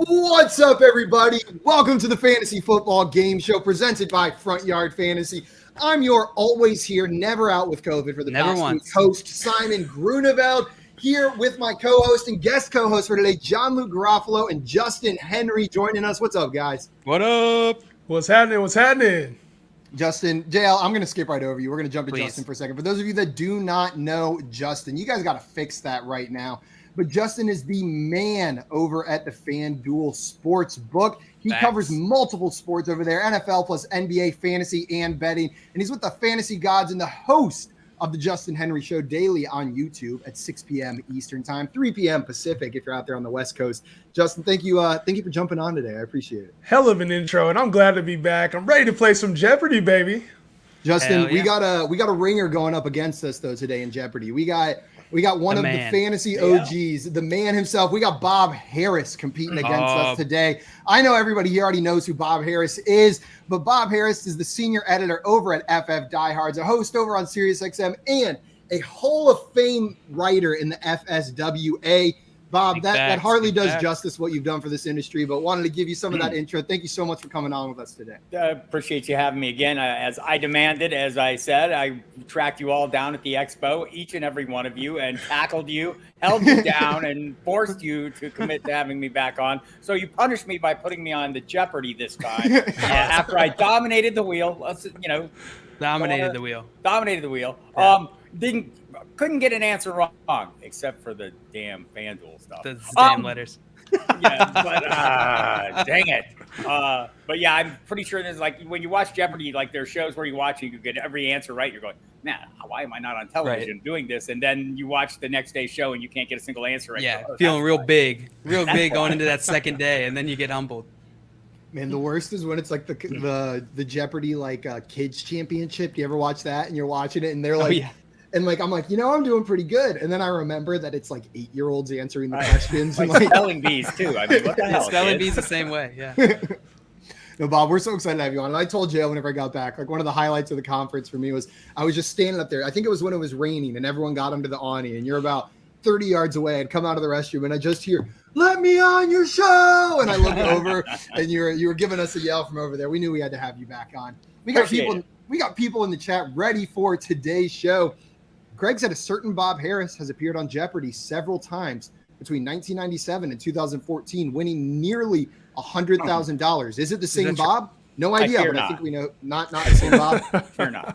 What's up, everybody? Welcome to the Fantasy Football Game Show presented by Front Yard Fantasy. I'm your always here, never out with COVID for the past week host, Simon Grunewald, here with my co-host and guest co-host for today, John-Luke Garofalo and Justin Henry joining us. What's up, guys? What up? What's happening? Justin, JL, I'm going to skip right over you. We're going to jump to Justin for a second. For those of you that do not know Justin, you guys got to fix that right now. But Justin is the man over at the FanDuel Sportsbook. He covers multiple sports over there, NFL plus NBA, fantasy, and betting. And he's with the Fantasy Gods and the host of the Justin Henry Show daily on YouTube at 6 p.m. Eastern Time, 3 p.m. Pacific if you're out there on the West Coast. Justin, thank you for jumping on today. I appreciate it. Hell of an intro, and I'm glad to be back. I'm ready to play some Jeopardy, baby. Justin, we got a ringer going up against us though today in Jeopardy. We got one of the fantasy OGs, the man himself. We got Bob Harris competing against us today. I know everybody here already knows who Bob Harris is, but Bob Harris is the senior editor over at FF Diehards, a host over on SiriusXM, and a Hall of Fame writer in the FSWA. Bob, that hardly does justice what you've done for this industry, but wanted to give you some of that intro. Thank you so much for coming on with us today. I appreciate you having me again. As I demanded, as I said, I tracked you all down at the expo, each and every one of you, and tackled you, held you down, and forced you to commit to having me back on. So you punished me by putting me on the Jeopardy this time. After I dominated the wheel, Dominated the wheel. Yeah. Couldn't get an answer wrong, except for the damn FanDuel stuff. The damn letters. Yeah, but dang it. But yeah, I'm pretty sure there's like when you watch Jeopardy, like there's shows where you watch and you get every answer right. You're going, man, why am I not on television doing this? And then you watch the next day's show and you can't get a single answer right. Yeah, feeling real big going into that second day, and then you get humbled. Man, the worst is when it's like the Jeopardy kids championship. Do you ever watch that? And you're watching it and they're like, and I'm like, I'm doing pretty good. And then I remember that it's like 8-year-olds answering the questions. Like spelling bees too. I mean, what the hell? Spelling bees the same way. Yeah. No, Bob, we're so excited to have you on. And I told Jay whenever I got back, like one of the highlights of the conference for me was I was just standing up there. I think it was when it was raining and everyone got under the awning and you're about 30 yards away. I'd come out of the restroom and I just hear, "Let me on your show." And I look over and you were giving us a yell from over there. We knew we had to have you back on. We got people in the chat ready for today's show. Greg said a certain Bob Harris has appeared on Jeopardy several times between 1997 and 2014, winning nearly $100,000. Is it the same Bob? No idea, but I think we know not the same Bob. Fair enough.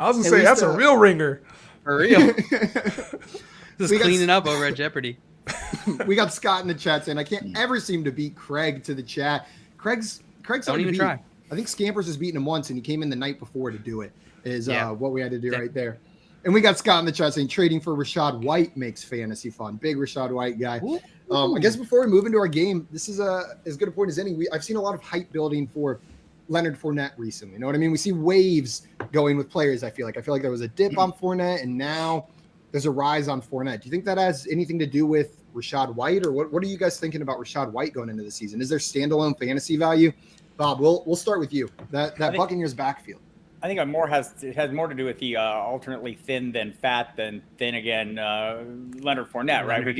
I was going to say, that's a real ringer. For real. Just cleaning up over at Jeopardy. We got Scott in the chat saying, I can't ever seem to beat Craig to the chat. Craig's don't even try. I think Scampers has beaten him once, and he came in the night before to do it, is what we had to do right there. And we got Scott in the chat saying trading for Rachaad White makes fantasy fun. Big Rachaad White guy. I guess before we move into our game, this is as good a point as any. I've seen a lot of hype building for Leonard Fournette recently. You know what I mean? We see waves going with players, I feel like there was a dip on Fournette, and now there's a rise on Fournette. Do you think that has anything to do with Rachaad White, or what are you guys thinking about Rachaad White going into the season? Is there standalone fantasy value? Bob, we'll start with you. That Buccaneers backfield. I think it has more to do with the alternately thin than fat than thin again Leonard Fournette, right? We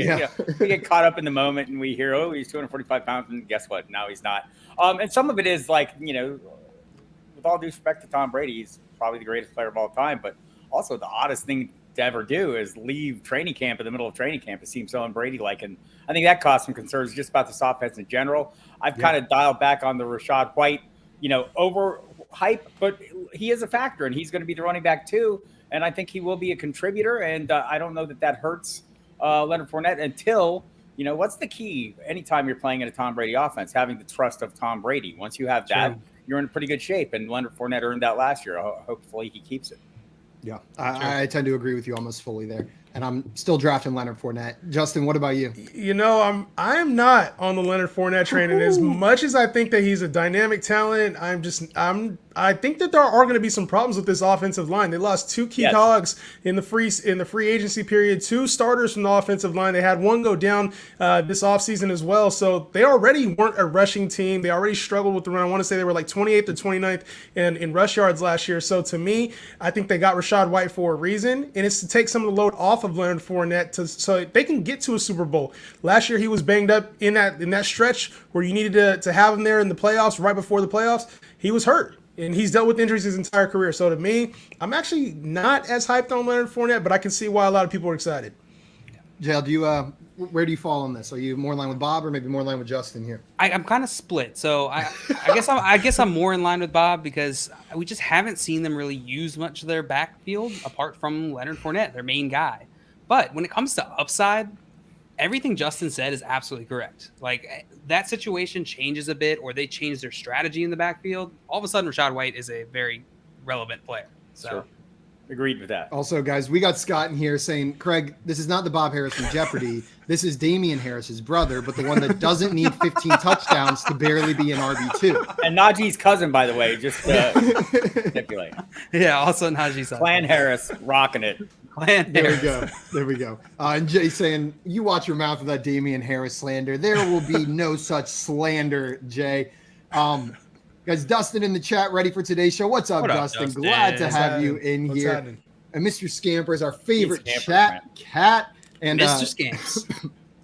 get caught up in the moment and we hear, oh, he's 245 pounds, and guess what? Now he's not. And some of it is like, with all due respect to Tom Brady, he's probably the greatest player of all time, but also the oddest thing to ever do is leave training camp in the middle of training camp. It seems so un-Brady-like, and I think that caused some concerns just about this offense in general. I've kind of dialed back on the Rachaad White, over hype, but he is a factor, and he's going to be the running back too. And I think he will be a contributor. And I don't know that hurts Leonard Fournette until, what's the key anytime you're playing in a Tom Brady offense? Having the trust of Tom Brady. Once you have that, you're in pretty good shape. And Leonard Fournette earned that last year. Hopefully he keeps it. Yeah, I tend to agree with you almost fully there. And I'm still drafting Leonard Fournette. Justin, what about you? I am not on the Leonard Fournette train. And as much as I think that he's a dynamic talent, I think that there are going to be some problems with this offensive line. They lost 2 key cogs in the free agency period, 2 starters from the offensive line. They had 1 go down this offseason as well. So they already weren't a rushing team. They already struggled with the run. I want to say they were like 28th or 29th in rush yards last year. So to me, I think they got Rachaad White for a reason, and it's to take some of the load off of Leonard Fournette so they can get to a Super Bowl. Last year he was banged up in that stretch where you needed to have him there in the playoffs, right before the playoffs. He was hurt. And he's dealt with injuries his entire career. So to me, I'm actually not as hyped on Leonard Fournette, but I can see why a lot of people are excited. JL, do you where do you fall on this? Are you more in line with Bob or maybe more in line with Justin here? I'm kind of split. So I guess I'm more in line with Bob because we just haven't seen them really use much of their backfield apart from Leonard Fournette, their main guy. But when it comes to upside, everything Justin said is absolutely correct. Like, that situation changes a bit, or they change their strategy in the backfield. All of a sudden, Rachaad White is a very relevant player. So, sure. Agreed with that. Also, guys, we got Scott in here saying, Craig, this is not the Bob Harris from Jeopardy. This is Damian Harris's brother, but the one that doesn't need 15 touchdowns to barely be an RB2. And Naji's cousin, by the way, just stipulate. Yeah, also Naji's son. Clan Harris rocking it. There we go. And Jay saying, you watch your mouth with that Damian Harris slander. There will be no such slander, Jay. Guys, Dustin in the chat, ready for today's show. What's up, Dustin? Glad to have you in here. Happening? And Mr. Scamper is our favorite chat cat. And Mr. Scamps.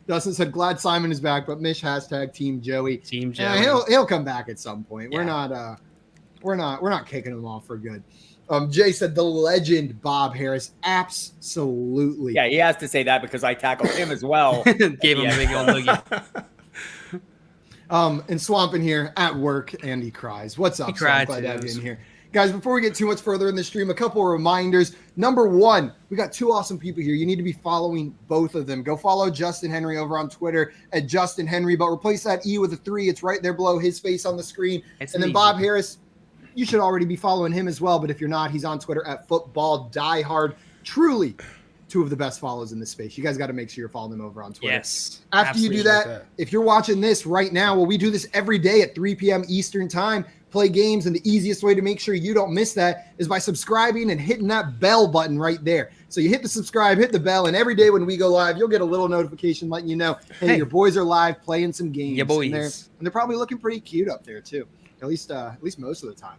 Dustin said, glad Simon is back, but Mish # Team Joey. Team Joey. He'll come back at some point. Yeah. We're not kicking him off for good. Jay said the legend Bob Harris. Absolutely. Yeah, he has to say that because I tackled him as well. Gave him a big old loogie. And Swamp in here at work, and he cries. What's up, Swamp? Glad to have you in here. Guys, before we get too much further in the stream, a couple of reminders. Number one, we got 2 awesome people here. You need to be following both of them. Go follow Justin Henry over on Twitter at Justin Henry, but replace that E with a 3. It's right there below his face on the screen. And then Bob Harris, you should already be following him as well, but if you're not, he's on Twitter at Football Diehard. Truly 2 of the best follows in this space. You guys got to make sure you're following them over on Twitter. Yes. After you do that, if you're watching this right now, well, we do this every day at 3 p.m. Eastern time, play games, and the easiest way to make sure you don't miss that is by subscribing and hitting that bell button right there. So you hit the subscribe, hit the bell, and every day when we go live, you'll get a little notification letting you know, hey, your boys are live playing some games. Yeah, boys. And they're probably looking pretty cute up there too, at least most of the time.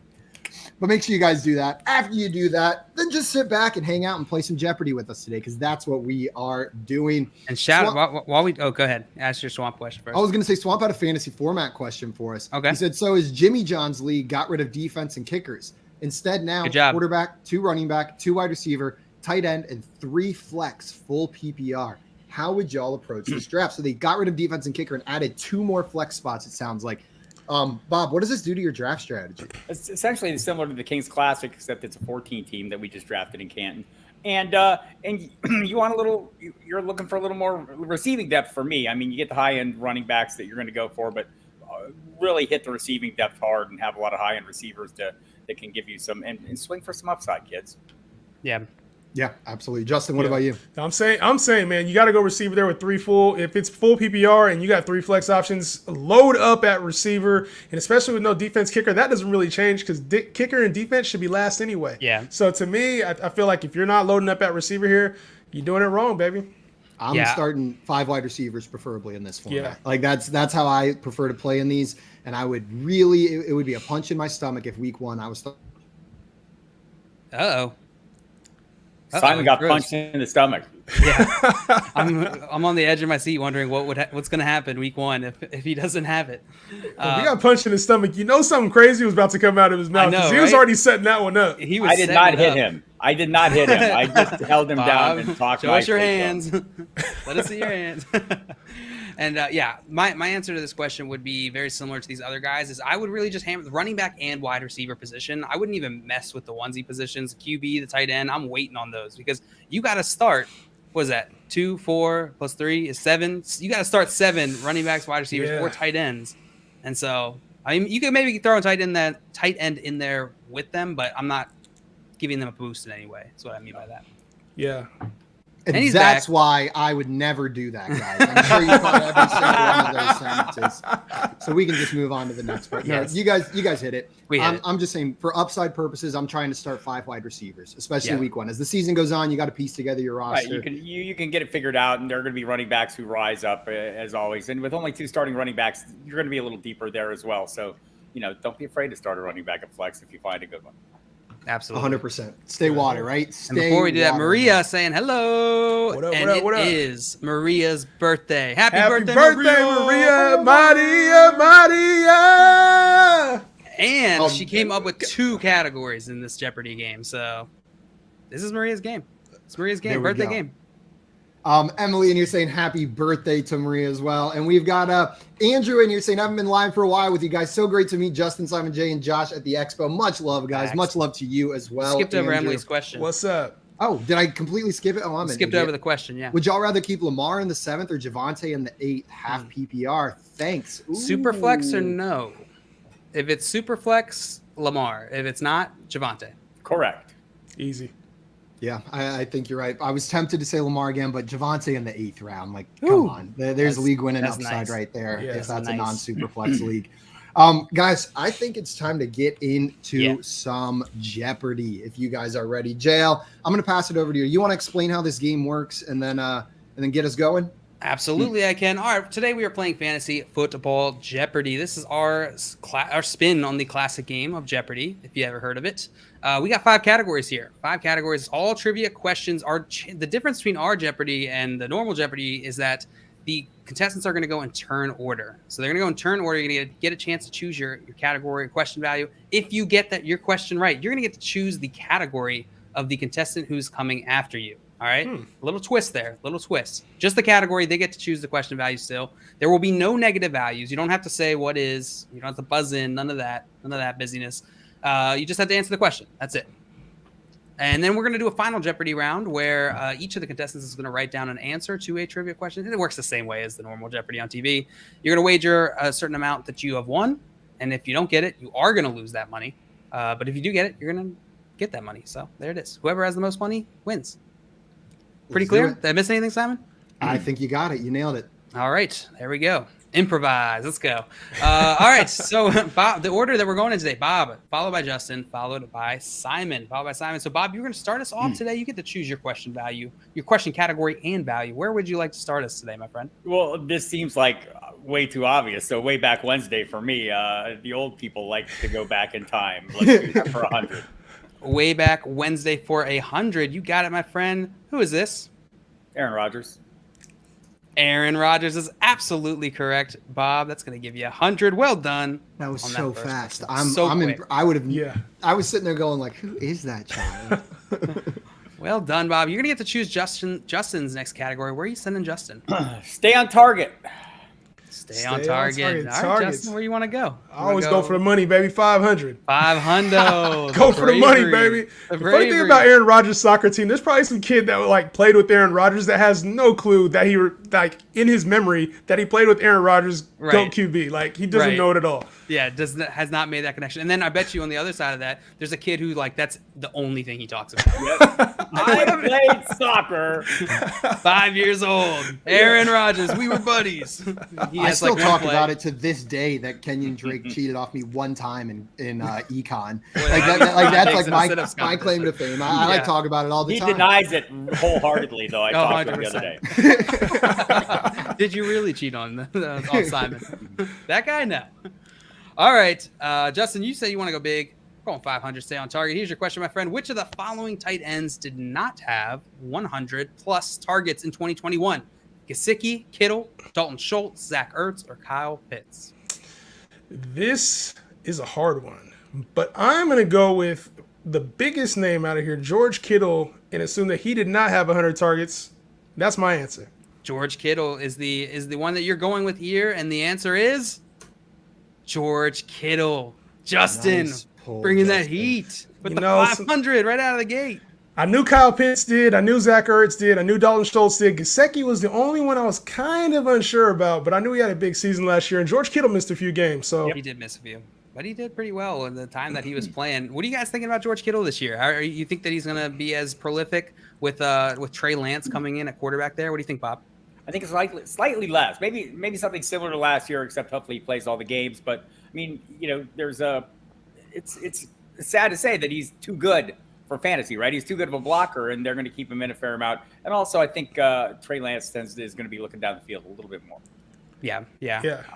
But make sure you guys do that. After you do that, then just sit back and hang out and play some Jeopardy with us today, because that's what we are doing. And go ahead. Ask your Swamp question first. I was going to say Swamp had a fantasy format question for us. Okay. He said, so is Jimmy John's league got rid of defense and kickers? Instead now, quarterback, 2 running back, 2 wide receiver, tight end, and 3 flex, full PPR. How would y'all approach this draft? So they got rid of defense and kicker and added 2 more flex spots, it sounds like. Bob, what does this do to your draft strategy? It's essentially similar to the Kings Classic, except it's a 14 team that we just drafted in Canton. And you want you're looking for a little more receiving depth for me. I mean, you get the high end running backs that you're going to go for, but really hit the receiving depth hard and have a lot of high end receivers that can give you some and swing for some upside, kids. Yeah, absolutely. Justin, what about you? I'm saying, man, you got to go receiver there with 3 full. If it's full PPR and you got 3 flex options, load up at receiver, and especially with no defense kicker, that doesn't really change because kicker and defense should be last anyway. Yeah. So to me, I feel like if you're not loading up at receiver here, you're doing it wrong, baby. I'm starting 5 wide receivers preferably in this format. Yeah. Like that's how I prefer to play in these, and I would really it would be a punch in my stomach if week 1 I was. Simon got punched in the stomach. Yeah, I'm on the edge of my seat wondering what's going to happen week 1 if he doesn't have it. If he got punched in his stomach, you know something crazy was about to come out of his mouth. He was already setting that one up. I did not hit him. I just held him down and talked. Show us your hands. Let us see your hands. And yeah, my answer to this question would be very similar to these other guys. Is I would really just hammer the running back and wide receiver position. I wouldn't even mess with the onesie positions, the QB, the tight end. I'm waiting on those because you got to start. What is that? 2, 4 plus 3 is 7. You got to start 7 running backs, wide receivers, or tight ends. And so I mean, you could maybe throw a tight end in there with them, but I'm not giving them a boost in any way. That's what I mean by that. Yeah. And that's why I would never do that, guys. I'm sure you caught every single one of those sentences. So we can just move on to the next part. Yes. No, you guys hit it. I'm just saying, for upside purposes, I'm trying to start 5 wide receivers, especially week 1. As the season goes on, you got to piece together your roster. Right, you can get it figured out, and there are going to be running backs who rise up as always. And with only 2 starting running backs, you're going to be a little deeper there as well. So, don't be afraid to start a running back at flex if you find a good one. Absolutely. 100%. Stay water, right? And before we do that, Maria saying hello. What up, and what up? it is Maria's birthday. Happy birthday, Maria! Maria! And she came up with 2 categories in this Jeopardy game. So this is Maria's game. It's Maria's game, birthday game. Emily, and you're saying happy birthday to Maria as well. And we've got Andrew, and you're saying, I haven't been live for a while with you guys. So great to meet Justin, Simon, Jay, and Josh at the Expo. Much love, guys. Thanks. Much love to you as well. Skipped over Andrew. Emily's question. What's up? Oh, did I completely skip it? Oh, I'm Skipped over the question, yeah. Would y'all rather keep Lamar in the 7th or Devontae in the 8th? Half PPR. Thanks. Ooh. Super flex or no? If it's super flex, Lamar. If it's not, Devontae. Correct. Easy. Yeah, I think you're right. I was tempted to say Lamar again, but Devontae in the 8th round. Like, come on. There's league winning upside right there if that's a non-super flex league. Guys, I think it's time to get into some Jeopardy if you guys are ready. JL, I'm going to pass it over to you. You want to explain how this game works and then get us going? Absolutely, I can. All right, today we are playing Fantasy Football Jeopardy. This is our spin on the classic game of Jeopardy, if you ever heard of it. We got 5 categories here. 5 categories, all trivia questions. The difference between our Jeopardy and the normal Jeopardy is that the contestants are going to go in turn order. So they're going to go in turn order. You're going to get a chance to choose your category, question value. If you get your question right, you're going to get to choose the category of the contestant who's coming after you. All right. A little twist there. Little twist. Just the category. They get to choose the question value still. There will be no negative values. You don't have to say what is. You don't have to buzz in. None of that. None of that busyness. You just have to answer the question. That's it. And then we're going to do a final Jeopardy round where each of the contestants is going to write down an answer to a trivia question. It works the same way as the normal Jeopardy on TV. You're going to wager a certain amount that you have won. And if you don't get it, you are going to lose that money. But if you do get it, you're going to get that money. So there it is. Whoever has the most money wins. Pretty clear? Did I miss anything, Simon? I think you got it. You nailed it. All right. There we go. Improvise. Let's go. All right. So, Bob, the order that we're going in today, Bob, followed by Justin, followed by Simon. So, Bob, you're going to start us off today. You get to choose your question value, your question category and value. Where would you like to start us today, my friend? Well, this seems like way too obvious. So, way back Wednesday for me, the old people like to go back in time. Let's do that for 100. Way back Wednesday for 100. You got it, my friend. Who is this? Aaron Rodgers. Aaron Rodgers is absolutely correct, Bob. That's going to give you 100. Well done. That was so fast. I was sitting there going like, who is that child? Well done, Bob. You're going to get to choose Justin's next category. Where are you sending Justin? Stay on target. Stay on target. All right, Justin, where you want to go? I always go for the money, baby. 500. 500. Go for the money, baby. The funny thing about Aaron Rodgers' soccer team, there's probably some kid that played with Aaron Rodgers that has no clue that he in his memory that he played with Aaron Rodgers, GOAT QB. He doesn't know it at all. Yeah, has not made that connection. And then I bet you on the other side of that, there's a kid who that's the only thing he talks about. Yep. I played soccer. 5 years old. Aaron Rodgers, we were buddies. I still talk about it to this day that Kenyon Drake cheated off me one time in econ. That's my claim to fame. I talk about it all the time. He denies it wholesheartedly, though. I talked to him the other day. Did you really cheat on Simon? That guy, no. All right, Justin, you say you want to go big. We're going 500, stay on target. Here's your question, my friend. Which of the following tight ends did not have 100-plus targets in 2021? Gesicki, Kittle, Dalton Schultz, Zach Ertz, or Kyle Pitts? This is a hard one, but I'm going to go with the biggest name out of here, George Kittle, and assume that he did not have 100 targets. That's my answer. George Kittle is the one that you're going with here, and the answer is George Kittle. Justin, Nice pull, bringing that Justin. heat with You the know, 500 right out of the gate. I knew Kyle Pitts did. I knew Zach Ertz did. I knew Dalton Schultz did. Gesicki was the only one I was kind of unsure about, but I knew he had a big season last year, and George Kittle missed a few games. So He did miss a few, but he did pretty well in the time that he was playing. What are you guys thinking about George Kittle this year? You think that he's going to be as prolific with Trey Lance coming in at quarterback there? What do you think, Bob? I think it's slightly less. Maybe something similar to last year, except hopefully he plays all the games. But I mean, there's it's sad to say that he's too good for fantasy, right? He's too good of a blocker, and they're going to keep him in a fair amount. And also, I think Trey Lance is going to be looking down the field a little bit more. Yeah.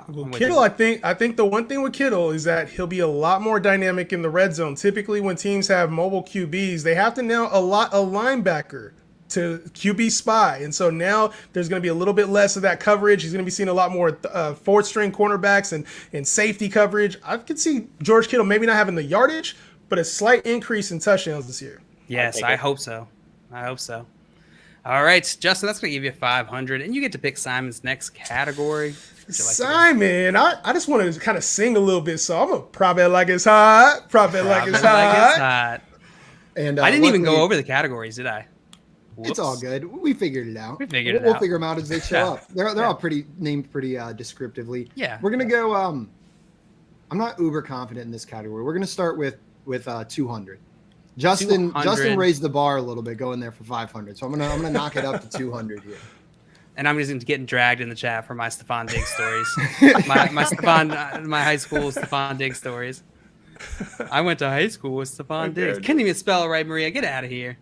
Well, Kittle, I think the one thing with Kittle is that he'll be a lot more dynamic in the red zone. Typically, when teams have mobile QBs, they have to now allot a linebacker to QB spy, and so now there's going to be a little bit less of that coverage. He's going to be seeing a lot more fourth string cornerbacks and safety coverage. I could see George Kittle maybe not having the yardage, but a slight increase in touchdowns this year. Yes, I hope so. All right, Justin, that's going to give you 500, and you get to pick Simon's next category. Simon, I just want to kind of sing a little bit, so I'm going to prop it like it's hot. Prop it like it's hot. And I didn't even go over the categories, did I? Whoops. It's all good. We figured it out. We'll figure them out as they show up. They're all named pretty descriptively. Yeah. We're gonna go. I'm not uber confident in this category. We're gonna start with 200. Justin raised the bar a little bit, going there for 500. So I'm gonna knock it up to 200 here. And I'm just getting dragged in the chat for my Stephon Diggs stories. my high school Stephon Diggs stories. I went to high school with Stephon Diggs. Can't even spell it right, Maria. Get out of here.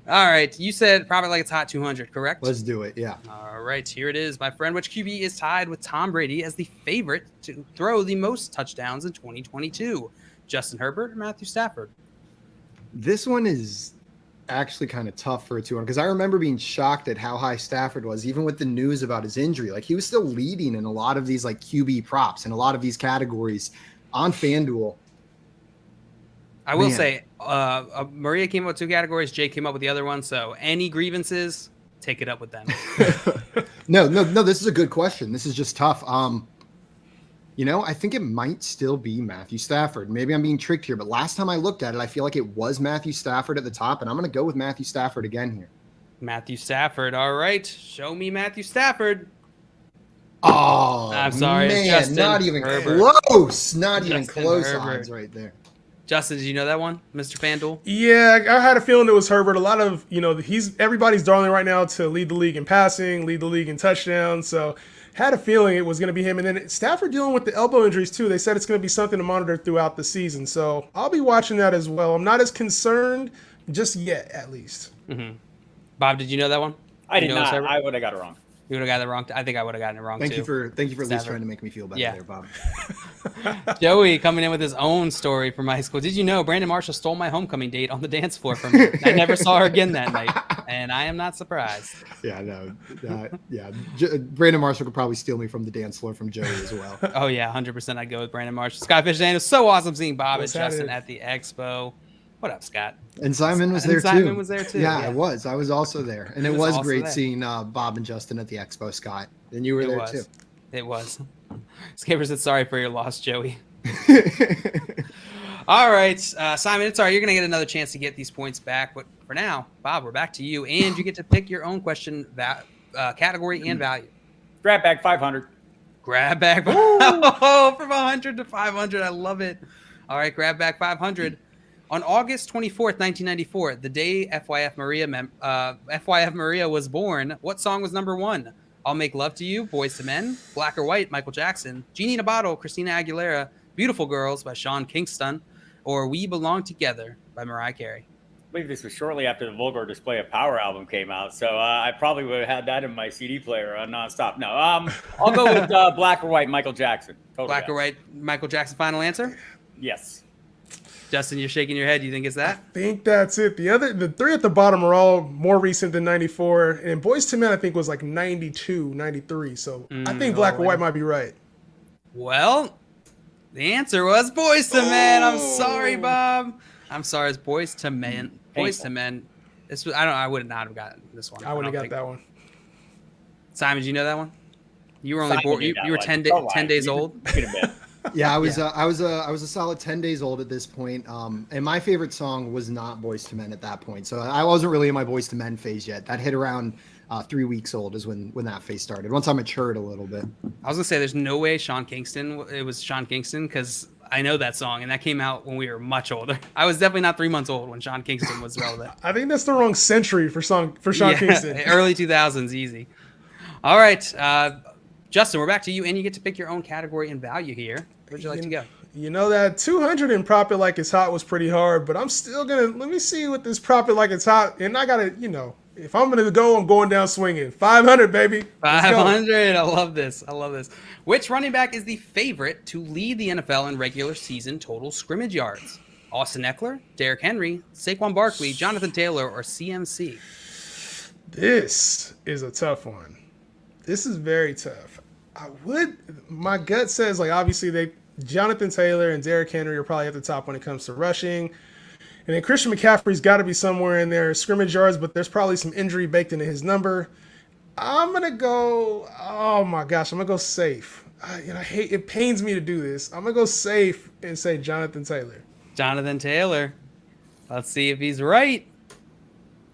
All right, you said probably like it's hot 200, correct? Let's do it, yeah. All right, here it is, my friend. Which QB is tied with Tom Brady as the favorite to throw the most touchdowns in 2022? Justin Herbert or Matthew Stafford? This one is actually kind of tough for a 200 because I remember being shocked at how high Stafford was, even with the news about his injury. Like, he was still leading in a lot of these like QB props and a lot of these categories on FanDuel. I will say, Maria came up with 2 categories. Jay came up with the other one. So any grievances, take it up with them. No. This is a good question. This is just tough. I think it might still be Matthew Stafford. Maybe I'm being tricked here, but last time I looked at it, I feel like it was Matthew Stafford at the top, and I'm going to go with Matthew Stafford again here. Matthew Stafford. All right. Show me Matthew Stafford. Oh, I'm sorry. Man, Justin not even Herbert. close. Not even Justin close Herbert. odds right there. Justin, did you know that one, Mr. FanDuel? Yeah, I had a feeling it was Herbert. A lot of, he's everybody's darling right now to lead the league in passing, lead the league in touchdowns. So had a feeling it was going to be him. And then Stafford dealing with the elbow injuries too. They said it's going to be something to monitor throughout the season. So I'll be watching that as well. I'm not as concerned just yet, at least. Mm-hmm. Bob, did you know that one? I did not. I would have got it wrong. You would have gotten it wrong. I think I would have gotten it wrong thank too. Thank you for at least trying to make me feel better there, Bob. Joey coming in with his own story from high school. Did you know Brandon Marshall stole my homecoming date on the dance floor from me? I never saw her again that night, and I am not surprised. Yeah, no. Brandon Marshall could probably steal me from the dance floor from Joey as well. Oh, yeah, 100% I'd go with Brandon Marshall. Skyfish Dan, it was so awesome seeing Bob and Justin at the expo. What up, Scott? And Simon was there too. Simon was there too. Yeah, I was. I was also there. And it was great seeing Bob and Justin at the expo, Scott. And you were there too. It was. Skipper said, sorry for your loss, Joey. All right, Simon, it's all right. You're going to get another chance to get these points back. But for now, Bob, we're back to you. And you get to pick your own question, category and value. Grab bag 500. Grab bag. Oh, from 100 to 500. I love it. All right, grab bag 500. On August 24th, 1994, the day FYF Maria was born, what song was number 1? I'll Make Love to You, Boyz II Men, Black or White, Michael Jackson, Genie in a Bottle, Christina Aguilera, Beautiful Girls by Sean Kingston, or We Belong Together by Mariah Carey. I believe this was shortly after the Vulgar Display of Power album came out, so I probably would have had that in my CD player nonstop. No, I'll go with Black or White, Michael Jackson. Totally Black or White, Michael Jackson, final answer? Yes. Justin, you're shaking your head. You think it's that? I think that's it. The 3 at the bottom are all more recent than 94. And Boyz II Men, I think, was like 92, 93. So I think Black or White might be right. Well, the answer was Boyz II Men. I'm sorry, Bob. I'm sorry. It's Boyz II Men. Boyz II Men. This was, I would not have gotten this one. I wouldn't have got that one. Simon, did you know that one? You were only Simon born. knew You that were one. 10 days old. You could have been. Yeah, I was a solid 10 days old at this point. And my favorite song was not Boyz II Men at that point. So I wasn't really in my Boyz II Men phase yet. That hit around 3 weeks old is when that phase started. Once I matured a little bit. I was gonna say, there's no way it was Sean Kingston, because I know that song, and that came out when we were much older. I was definitely not 3 months old when Sean Kingston was relevant. I think that's the wrong century for Sean Kingston. Early 2000s, easy. All right, Justin, we're back to you, and you get to pick your own category and value here. Where'd you like to go? You know, that 200 in Prop It Like It's Hot was pretty hard, but I'm still let me see what this Prop It Like It's Hot, and I gotta, if I'm gonna go, I'm going down swinging. 500, baby. 500. I love this. Which running back is the favorite to lead the NFL in regular season total scrimmage yards? Austin Eckler, Derrick Henry, Saquon Barkley, Jonathan Taylor, or CMC? This is a tough one. This is very tough. My gut says, obviously Jonathan Taylor and Derrick Henry are probably at the top when it comes to rushing. And then Christian McCaffrey's got to be somewhere in there, scrimmage yards, but there's probably some injury baked into his number. I'm going to go, I'm going to go safe. It pains me to do this. I'm going to go safe and say Jonathan Taylor. Jonathan Taylor. Let's see if he's right.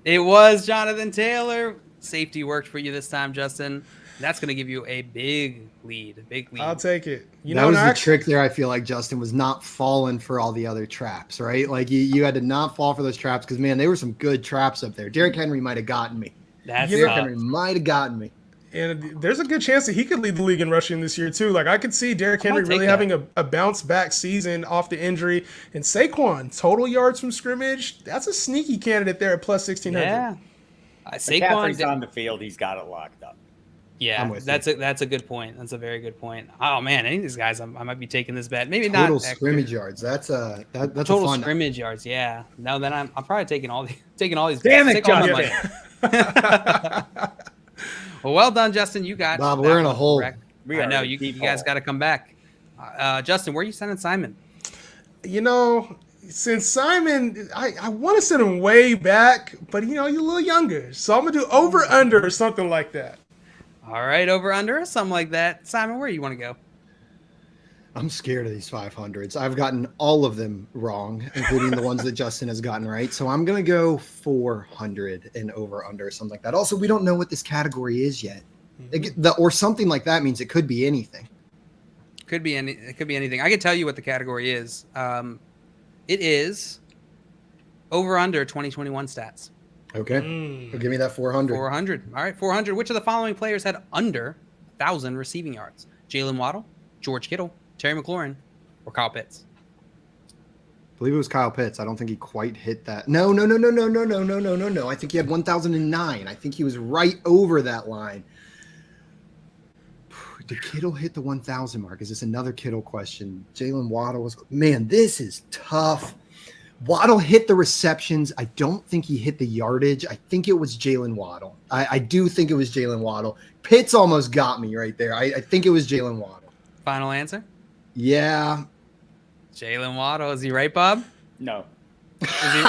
It was Jonathan Taylor. Safety worked for you this time, Justin. That's going to give you a big lead. I'll take it. That was the trick there. I feel like Justin was not falling for all the other traps, right? Like you had to not fall for those traps because, man, they were some good traps up there. Derrick Henry might have gotten me. Derrick Henry might have gotten me. And there's a good chance that he could lead the league in rushing this year, too. I could see Derrick Henry really having a bounce-back season off the injury. And Saquon, total yards from scrimmage, that's a sneaky candidate there at plus 1,600. Yeah. McCaffrey's on the field. He's got it locked up. Yeah, that's a good point. That's a very good point. Oh man, any of these guys, I might be taking this bet. Maybe total not scrimmage yards. That's total scrimmage yards. Yeah. No, then I'm probably taking all these. Damn it, Justin. Well done, Justin. You got Bob. We're in a hole. I know you guys got to come back. Justin, where are you sending Simon? Since Simon, I want to send him way back, but you're a little younger, so I'm gonna do over under or something like that. All right, over under or something like that. Simon, where do you want to go? I'm scared of these 500s. I've gotten all of them wrong, including the ones that Justin has gotten right. So I'm going to go 400 and over under or something like that. Also, we don't know what this category is yet. Or something like that means it could be anything. It could be anything. I can tell you what the category is. It is over under 2021 stats. Okay. Well, give me that 400. 400. All right, 400. Which of the following players had under 1,000 receiving yards? Jalen Waddle, George Kittle, Terry McLaurin, or Kyle Pitts? I believe it was Kyle Pitts. I don't think he quite hit that. No. I think he had 1,009. I think he was right over that line. Did Kittle hit the 1,000 mark? Is this another Kittle question? Jalen Waddle was... Man, this is tough. Waddle hit the receptions. I don't think he hit the yardage. I think it was Jalen Waddle. I do think it was Jalen Waddle. Pitts almost got me right there. I think it was Jalen Waddle. Final answer? Yeah. Jalen Waddle. Is he right, Bob? No.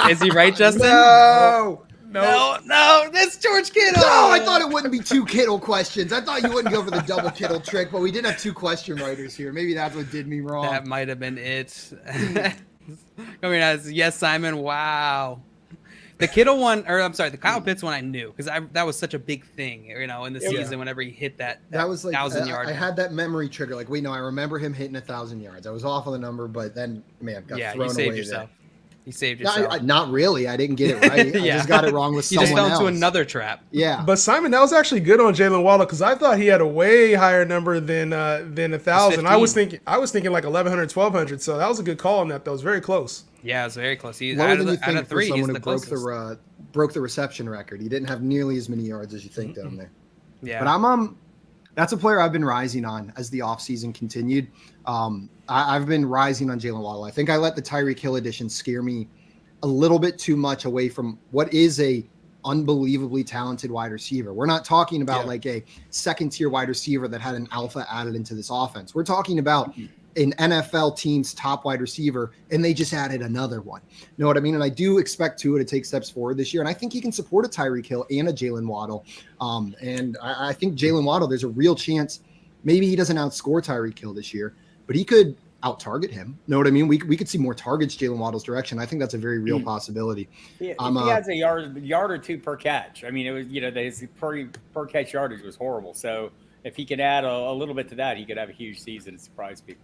Is he right, Justin? No. That's George Kittle. No, I thought it wouldn't be two Kittle questions. I thought you wouldn't go for the double Kittle trick, but we did have two question writers here. Maybe that's what did me wrong. That might have been it. Yes, Simon. Wow. The Kittle one, or I'm sorry, the Kyle Pitts one I knew because that was such a big thing, in the season whenever he hit that was like 1,000 yards. I had that memory trigger. Like, wait, no, I remember him hitting 1,000 yards. I was off on the number, but then, man, got thrown away yourself. there. You saved yourself. Not really. I didn't get it right. I just got it wrong with someone else. You just fell into another trap. Yeah. But Simon, that was actually good on Jalen Waddle because I thought he had a way higher number than 1,000. I was thinking like 1,100, 1,200. So that was a good call on that. That was very close. Yeah, it was very close. He's lower than you think three, for someone who closest. broke the reception record. He didn't have nearly as many yards as you think down there. Yeah. But that's a player I've been rising on as the offseason continued. I've been rising on Jalen Waddle. I think I let the Tyreek Hill edition scare me a little bit too much away from what is a unbelievably talented wide receiver. We're not talking about like a second tier wide receiver that had an alpha added into this offense. We're talking about an NFL team's top wide receiver, and they just added another one. You know what I mean? And I do expect Tua to take steps forward this year, and I think he can support a Tyreek Hill and a Jalen Waddle. And I think Jalen Waddle, there's a real chance maybe he doesn't outscore Tyreek Hill this year, but he could out-target him. Know what I mean? We could see more targets Jalen Waddle's direction. I think that's a very real possibility. If he has a yard or two per catch, I mean, it was, his per catch yardage was horrible. So if he could add a little bit to that, he could have a huge season and surprise people.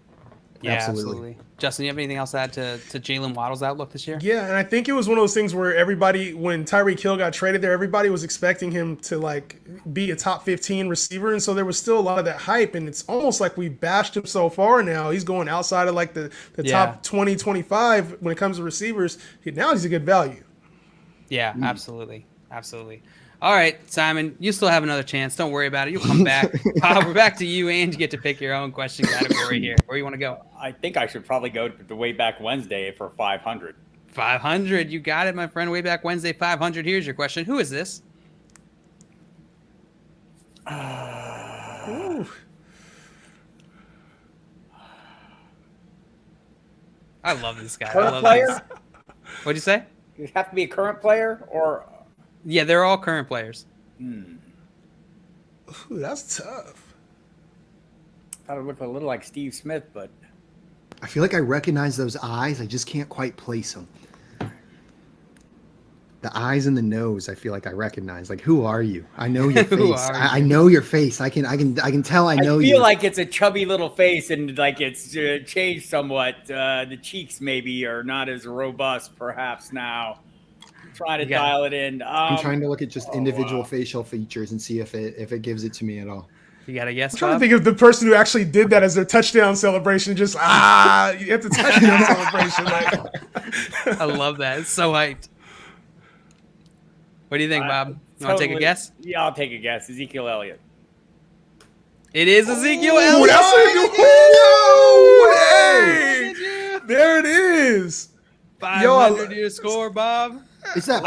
Yeah, absolutely. Justin, you have anything else to add to Jalen Waddle's outlook this year? Yeah, and I think it was one of those things where everybody, when Tyreek Hill got traded there, everybody was expecting him to like be a top 15 receiver, and so there was still a lot of that hype, and it's almost like we bashed him so far now. He's going outside of like the top 20, 25 when it comes to receivers. Now he's a good value. Yeah, absolutely. All right, Simon, you still have another chance. Don't worry about it. You'll come back. We're back to you, and you get to pick your own question category here. Where you want to go? I think I should probably go to the Way Back Wednesday for 500. 500. You got it, my friend. Way Back Wednesday 500. Here's your question. Who is this? Ooh. I love this guy. Current player? What'd you say? Does it have to be a current player or? Yeah, they're all current players. Ooh, that's tough. Thought it looked a little like Steve Smith, but I feel like I recognize those eyes. I just can't quite place them. The eyes and the nose, I feel like I recognize. Like, who are you? I know your face. I know your face. I can tell I know you. I feel like it's a chubby little face and like it's changed somewhat. The cheeks maybe are not as robust perhaps now. Trying to dial it in. I'm trying to look at just individual facial features and see if it gives it to me at all. You got a guess? I'm trying to think of the person who actually did that as their touchdown celebration. Just you have the touchdown celebration. Like. I love that. It's so hyped. What do you think, Bob? You want to take a guess? Yeah, I'll take a guess. Ezekiel Elliott. It is Ezekiel Elliott. Hey, there it is. 500 to score, Bob. It's that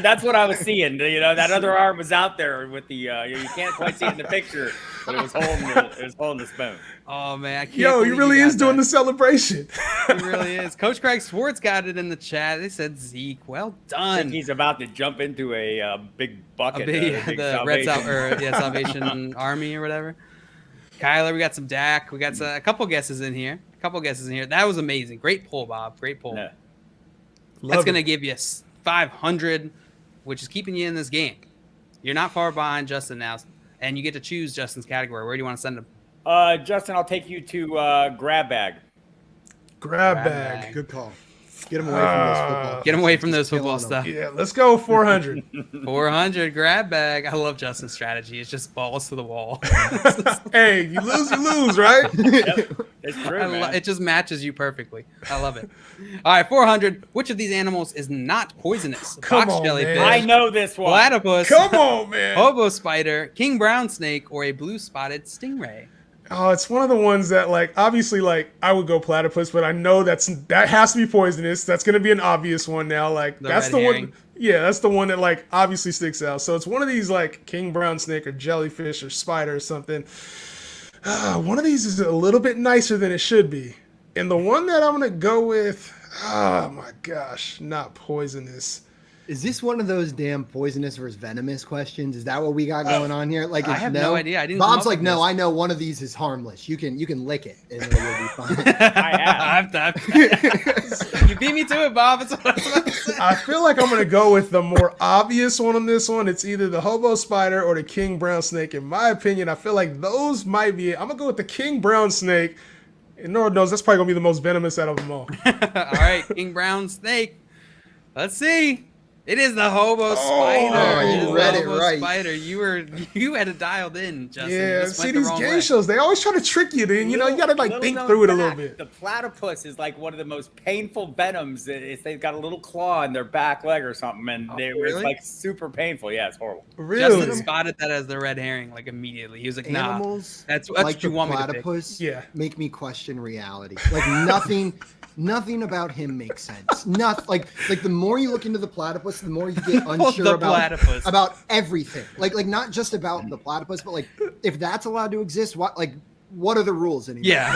that's what I was seeing. That other arm was out there with the. You can't quite see it in the picture, but it was holding the spoon. Oh man, I can't. He really is doing the celebration. He really is. Coach Craig Swartz got it in the chat. They said Zeke. Well done. I think he's about to jump into a big bucket. The Red Salvation Army or whatever. Kyler, we got some Dak. We got a couple guesses in here. That was amazing. Great pull, Bob. Great pull. Yeah. That's going to give you 500, which is keeping you in this game. You're not far behind Justin now, and you get to choose Justin's category. Where do you want to send him? Justin, I'll take you to grab bag. Grab bag. Good call. Get him away from those football. Get him away from those football stuff. Yeah, let's go 400. 400 grab bag. I love Justin's strategy. It's just balls to the wall. Hey, you lose, right? Yep. It's true, man. It just matches you perfectly. I love it. All right, 400. Which of these animals is not poisonous? Come Box on, jellyfish, man. I know this one. platypus, Come on, man. hobo spider, king brown snake, or a blue spotted stingray? Oh, it's one of the ones that, like, obviously, like, I would go platypus, but I know that has to be poisonous. That's going to be an obvious one now. Like, that's the one. Yeah, that's the one that, like, obviously sticks out. So it's one of these, like, king brown snake or jellyfish or spider or something. One of these is a little bit nicer than it should be. And the one that I'm going to go with, oh, my gosh, not poisonous. Is this one of those damn poisonous versus venomous questions? Is that what we got going on here? Like, I have no idea. I didn't. Bob's like, no, I know one of these is harmless. You can lick it and it'll be fine. I have. You beat me to it, Bob. That's what I was about to say. I feel like I'm going to go with the more obvious one on this one. It's either the hobo spider or the king brown snake. In my opinion, I feel like those might be it. I'm going to go with the king brown snake. And Lord knows that's probably going to be the most venomous out of them all. All right, king brown snake. Let's see. It is the hobo spider. You read it right. Spider. You had it dialed in, Justin. Yeah, see these game shows, they always try to trick you. Then you got to like think through it a little bit. The platypus is like one of the most painful venoms. They've got a little claw in their back leg or something, and it's like super painful. Yeah, it's horrible. Really? Justin spotted that as the red herring like immediately. He was like, "Nah, Animals that's like what you want me to pick." platypus make me question reality. Like nothing about him makes sense. Nothing like the more you look into the platypus, the more you get unsure about everything. Like not just about the platypus, but like if that's allowed to exist, what like what are the rules anymore? Yeah.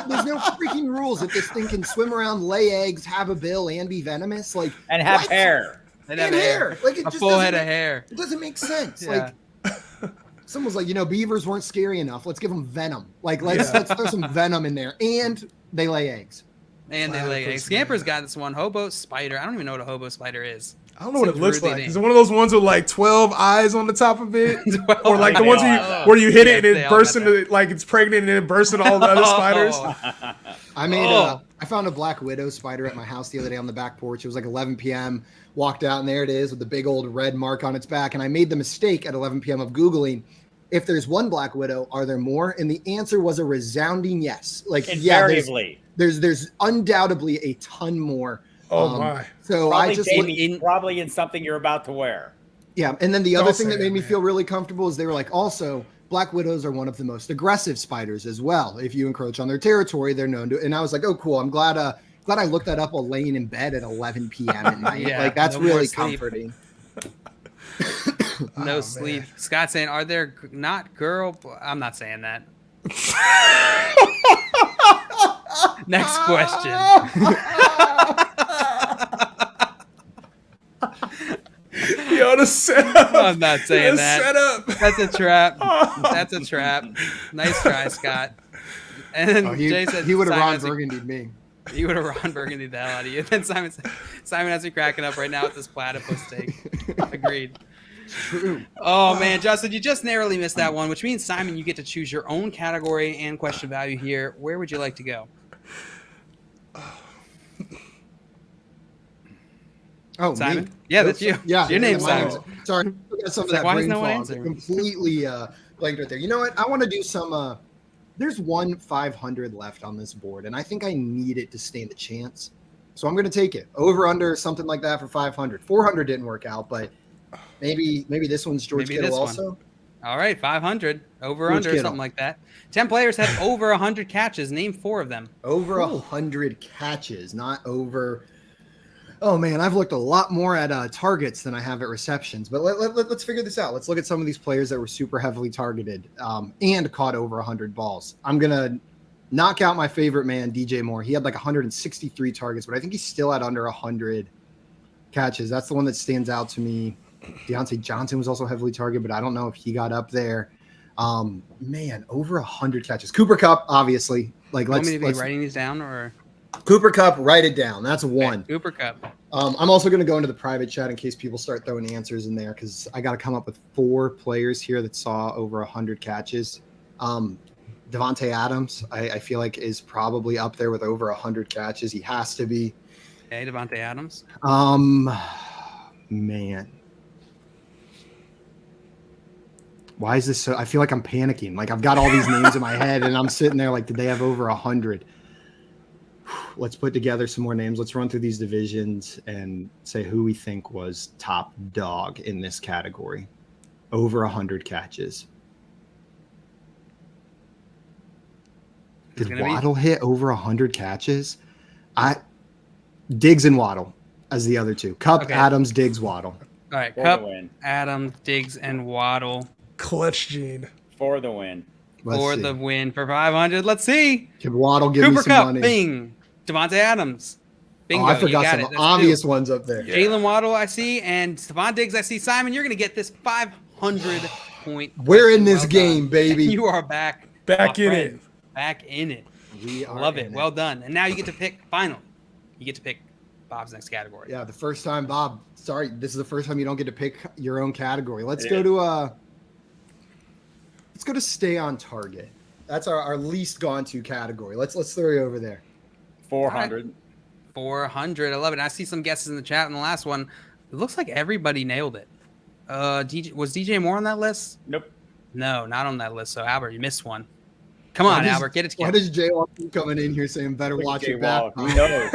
There's no freaking rules if this thing can swim around, lay eggs, have a bill, and be venomous. Like, and have what? hair. And hair. Like, it a just full head of hair. It doesn't make sense. Yeah. Like, someone's like, beavers weren't scary enough. Let's give them venom. Like, let's throw some venom in there. And they lay eggs. And they lay eggs. Scamper's got this one. Hobo spider. I don't even know what a hobo spider is. I don't know what it looks like. Is it one of those ones with like 12 eyes on the top of it? Or like the ones where you hit it and it bursts into, like it's pregnant and it bursts into all the other spiders? I found a black widow spider at my house the other day on the back porch. It was like 11 p.m. Walked out and there it is with the big old red mark on its back. And I made the mistake at 11 p.m. of Googling, if there's one black widow, are there more? And the answer was a resounding yes. Like, invariably. There's undoubtedly a ton more. Oh my! So probably I just probably in something you're about to wear. Yeah, and then the other thing that made me feel really comfortable is they were like, also black widows are one of the most aggressive spiders as well. If you encroach on their territory, they're known to. And I was like, oh, cool. I'm glad I looked that up while laying in bed at 11 p.m. at night. Like that's really comforting. No sleep. Man. Scott saying, are there not girl? I'm not saying that. Next question. Yo, the setup. I'm not saying that. Setup. That's a trap. That's a trap. Nice try, Scott. And then Jay said he would have Ron Burgundied me. He would have Ron Burgundied the hell out of you. And then Simon has me cracking up right now with this platypus take. Agreed. True. Oh man, Justin, you just narrowly missed that one, which means Simon, you get to choose your own category and question value here. Where would you like to go? Oh, Simon? Me? Yeah, that's you. Yeah, your name's Simon. Sorry, I got some of that why brain no one fog. answering? Completely blanked right there. You know what? I want to do some. There's one 500 left on this board, and I think I need it to stand a chance. So I'm going to take it over under something like that for 500. 400 didn't work out, but maybe this one's George Kittle also. All right, 500 over under something like that. 10 players had over 100 catches. Name 4 of them. Over 100 catches, not over. Oh man, I've looked a lot more at targets than I have at receptions. But let's figure this out. Let's look at some of these players that were super heavily targeted and caught over 100 balls. I'm gonna knock out my favorite man, DJ Moore. He had like 163 targets, but I think he's still at under 100 catches. That's the one that stands out to me. Deontay Johnson was also heavily targeted, but I don't know if he got up there. Man, over 100 catches. Cooper Kupp, obviously. Like, let's be writing these down or. Cooper Kupp, write it down. That's one. Okay, Cooper Kupp. I'm also going to go into the private chat in case people start throwing answers in there because I got to come up with 4 players here that saw over 100 catches. Devonta Adams, I feel like, is probably up there with over 100 catches. He has to be. Hey, Devonta Adams. Man. Why is this so? I feel like I'm panicking. Like I've got all these names in my head and I'm sitting there like, did they have over 100? Let's put together some more names. Let's run through these divisions and say who we think was top dog in this category. Over 100 catches. Did Waddle hit over 100 catches? Diggs and Waddle as the other two. Kupp, Adams, Diggs, Waddle. All right, Kupp, Adams, Diggs, and Waddle. Clutch Gene. For the win. The win for 500. Let's see. Can Waddle give Cooper me some Kupp, money? Bing. Devonta Adams. Bingo. I forgot some obvious ones up there. Jalen Waddle, I see, and Stephon Diggs, I see. Simon, you're going to get this 500 point. We're in this game, baby. You are back. Back in it. Back in it. We are Love it. Well done. And now you get to pick, finally, you get to pick Bob's next category. Yeah, the first time, Bob. Sorry, this is the first time you don't get to pick your own category. Let's go to stay on target. That's our least gone to category. Let's throw you over there. 400. Right. 400. I love it. I see some guesses in the chat in the last one. It looks like everybody nailed it. Was DJ Moore on that list? Nope. No, not on that list. So Albert, you missed one. Come on, Albert, get it together. Why does Jay Wall keep coming in here saying better watch your back? He knows.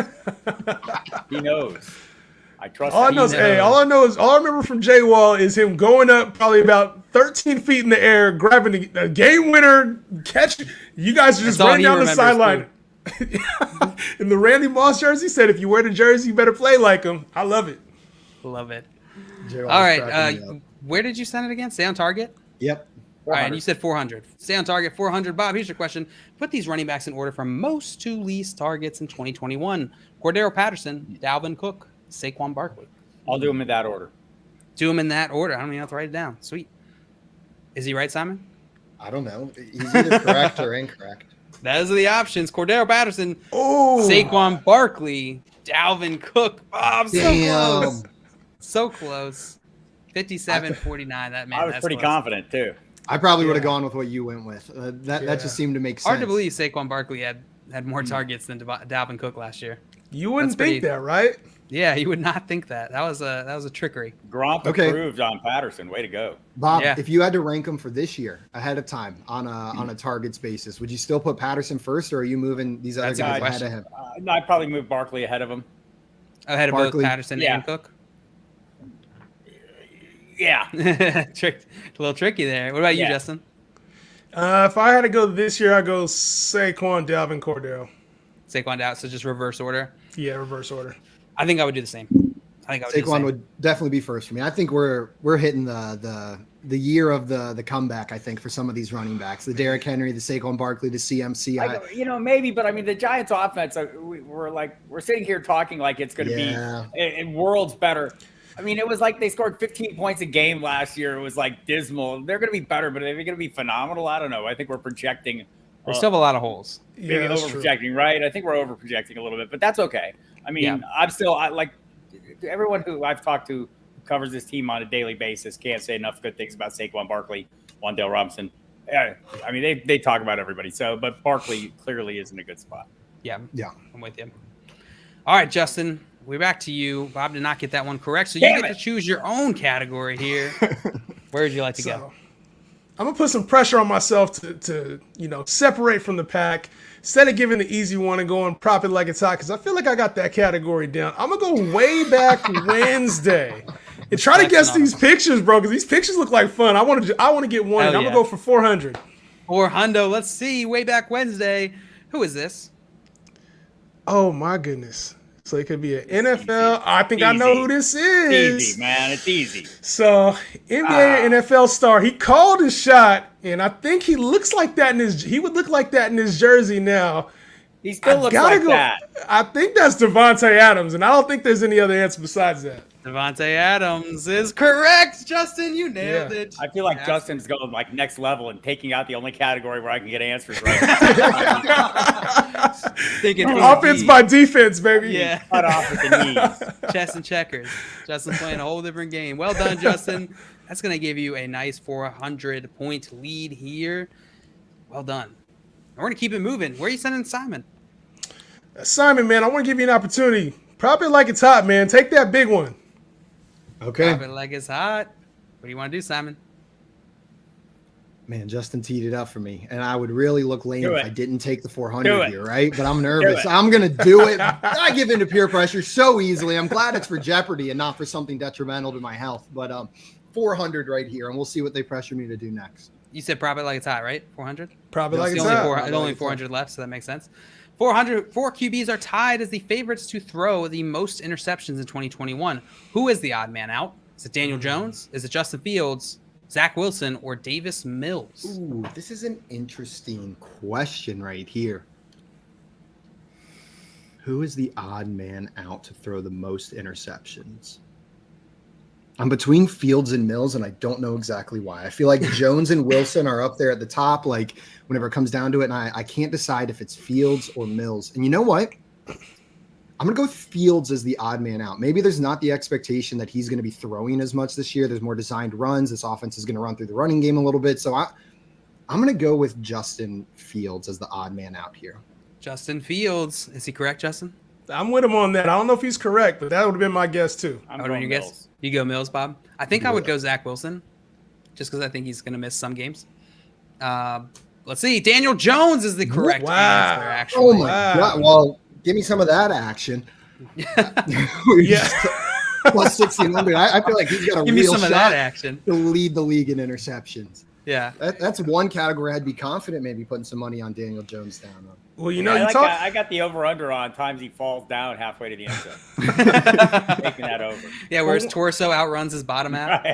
He knows. I trust all him. All I remember from Jay Wall is him going up probably about 13 feet in the air, grabbing a game winner catch. You guys are just running down the sideline. In the Randy Moss jersey, said if you wear the jersey, you better play like him. I love it. Love it. All right. Where did you send it again? Stay on target? Yep. All right, and you said 400. Stay on target, 400. Bob, here's your question. Put these running backs in order from most to least targets in 2021. Cordero Patterson, Dalvin Cook, Saquon Barkley. I'll do them in that order. Do them in that order. I don't even have to write it down. Sweet. Is he right, Simon? I don't know. He's either correct or incorrect. Those are the options. Cordero Patterson, Saquon Barkley, Dalvin Cook. Bob, so close. So close. 57-49. That man. I was pretty confident too. I probably would have gone with what you went with. That just seemed to make sense. Hard to believe Saquon Barkley had more targets than Dalvin Cook last year. You wouldn't think that, right? Yeah, you would not think that. That was a trickery. Gronk approved on Patterson. Way to go, Bob. Yeah. If you had to rank them for this year ahead of time on a targets basis, would you still put Patterson first, or are you moving these other guys ahead of him? No, I'd probably move Barkley ahead of him. Ahead of both Patterson and Cook. Yeah, a little tricky there. What about you, Justin? If I had to go this year, I'd go Saquon, Dalvin, Cordero. Saquon out, so just reverse order. Yeah, reverse order. I think I would do the same. Saquon would definitely be first for me. I think we're hitting the year of the comeback. I think for some of these running backs, the Derrick Henry, the Saquon Barkley, the CMC. Maybe, but I mean, the Giants' offense. We're sitting here talking like it's going to be worlds better. I mean, it was like they scored 15 points a game last year. It was like dismal. They're going to be better, but are they going to be phenomenal? I don't know. I think we're projecting. We still have a lot of holes. Maybe over-projecting, right? I think we're over-projecting a little bit, but that's okay. I mean, I like everyone who I've talked to who covers this team on a daily basis can't say enough good things about Saquon Barkley, Wan'Dale Robinson. I mean, they talk about everybody. So, but Barkley clearly is in a good spot. Yeah, I'm with you. All right, Justin. We're back to you. Bob did not get that one correct, so you get to choose your own category here. Where would you like to go? I'm gonna put some pressure on myself to separate from the pack instead of giving the easy one and going prop it like it's hot, because I feel like I got that category down. I'm gonna go way back Wednesday and try to guess these pictures, bro, because these pictures look like fun. I want to get one. And I'm gonna go for 400. 400. Let's see. Way back Wednesday. Who is this? Oh my goodness. So it could be an NFL. I think I know who this is. Easy, man. It's easy. So NBA NFL star. He called his shot, and I think he looks like that he would look like that in his jersey now. He still looks like that. I think that's Devonta Adams, and I don't think there's any other answer besides that. Devonta Adams is correct. Justin, you nailed it. I feel like Justin's going like next level and taking out the only category where I can get answers right. Offense by defense, baby. Yeah. Cut off at the knees. Chess and checkers. Justin's playing a whole different game. Well done, Justin. That's going to give you a nice 400-point lead here. Well done. We're going to keep it moving. Where are you sending Simon? Simon, man, I want to give you an opportunity. Prop it like it's hot, man. Take that big one. Okay. Prop it like it's hot. What do you want to do, Simon? Man, Justin teed it up for me, and I would really look lame if I didn't take the 400 here, right? But I'm nervous. I'm going to do it. I give in to peer pressure so easily. I'm glad it's for Jeopardy and not for something detrimental to my health. But 400 right here, and we'll see what they pressure me to do next. You said prop it like it's hot, right? 400? Prop it like it's hot. There's only 400 left, so that makes sense. 4 QBs are tied as the favorites to throw the most interceptions in 2021. Who is the odd man out? Is it Daniel Jones? Is it Justin Fields, Zach Wilson, or Davis Mills? Ooh, this is an interesting question right here. Who is the odd man out to throw the most interceptions? I'm between Fields and Mills, and I don't know exactly why. I feel like Jones and Wilson are up there at the top, like whenever it comes down to it, and I can't decide if it's Fields or Mills. And you know what? I'm going to go with Fields as the odd man out. Maybe there's not the expectation that he's going to be throwing as much this year. There's more designed runs. This offense is going to run through the running game a little bit. So I'm going to go with Justin Fields as the odd man out here. Justin Fields. Is he correct, Justin? I'm with him on that. I don't know if he's correct, but that would have been my guess too. I'm going Mills. Guess? You go Mills, Bob? I think I would go Zach Wilson just because I think he's going to miss some games. Let's see. Daniel Jones is the correct answer, actually. Oh, my God. Well, give me some of that action. Yeah. Plus 1,600. I feel like he's got a give me real some shot of that action to lead the league in interceptions. Yeah. That's one category I'd be confident maybe putting some money on Daniel Jones down on. Well, you know, I got the over/under on times he falls down halfway to the end zone. Taking that over. Yeah, where his torso outruns his bottom half.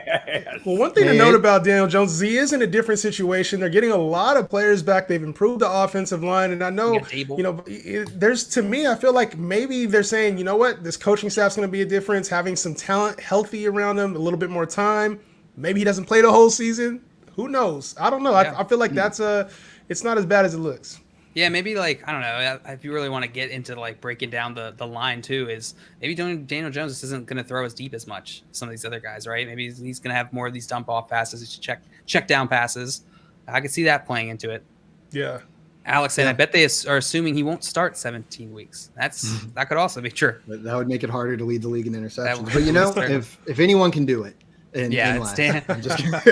Well, one thing to note about Daniel Jones is he is in a different situation. They're getting a lot of players back. They've improved the offensive line, and I know, you know, to me, I feel like maybe they're saying, you know what, this coaching staff's going to be a difference. Having some talent healthy around him, a little bit more time. Maybe he doesn't play the whole season. Who knows? I don't know. Yeah. I feel like it's not as bad as it looks. Yeah, maybe like, I don't know, if you really want to get into like breaking down the line too, is maybe Daniel Jones isn't going to throw as deep as much as some of these other guys, right? Maybe he's going to have more of these dump off passes, check down passes. I could see that playing into it. Yeah. Alex said, I bet they are assuming he won't start 17 weeks. That could also be true. That would make it harder to lead the league in interceptions. But you know, if anyone can do it,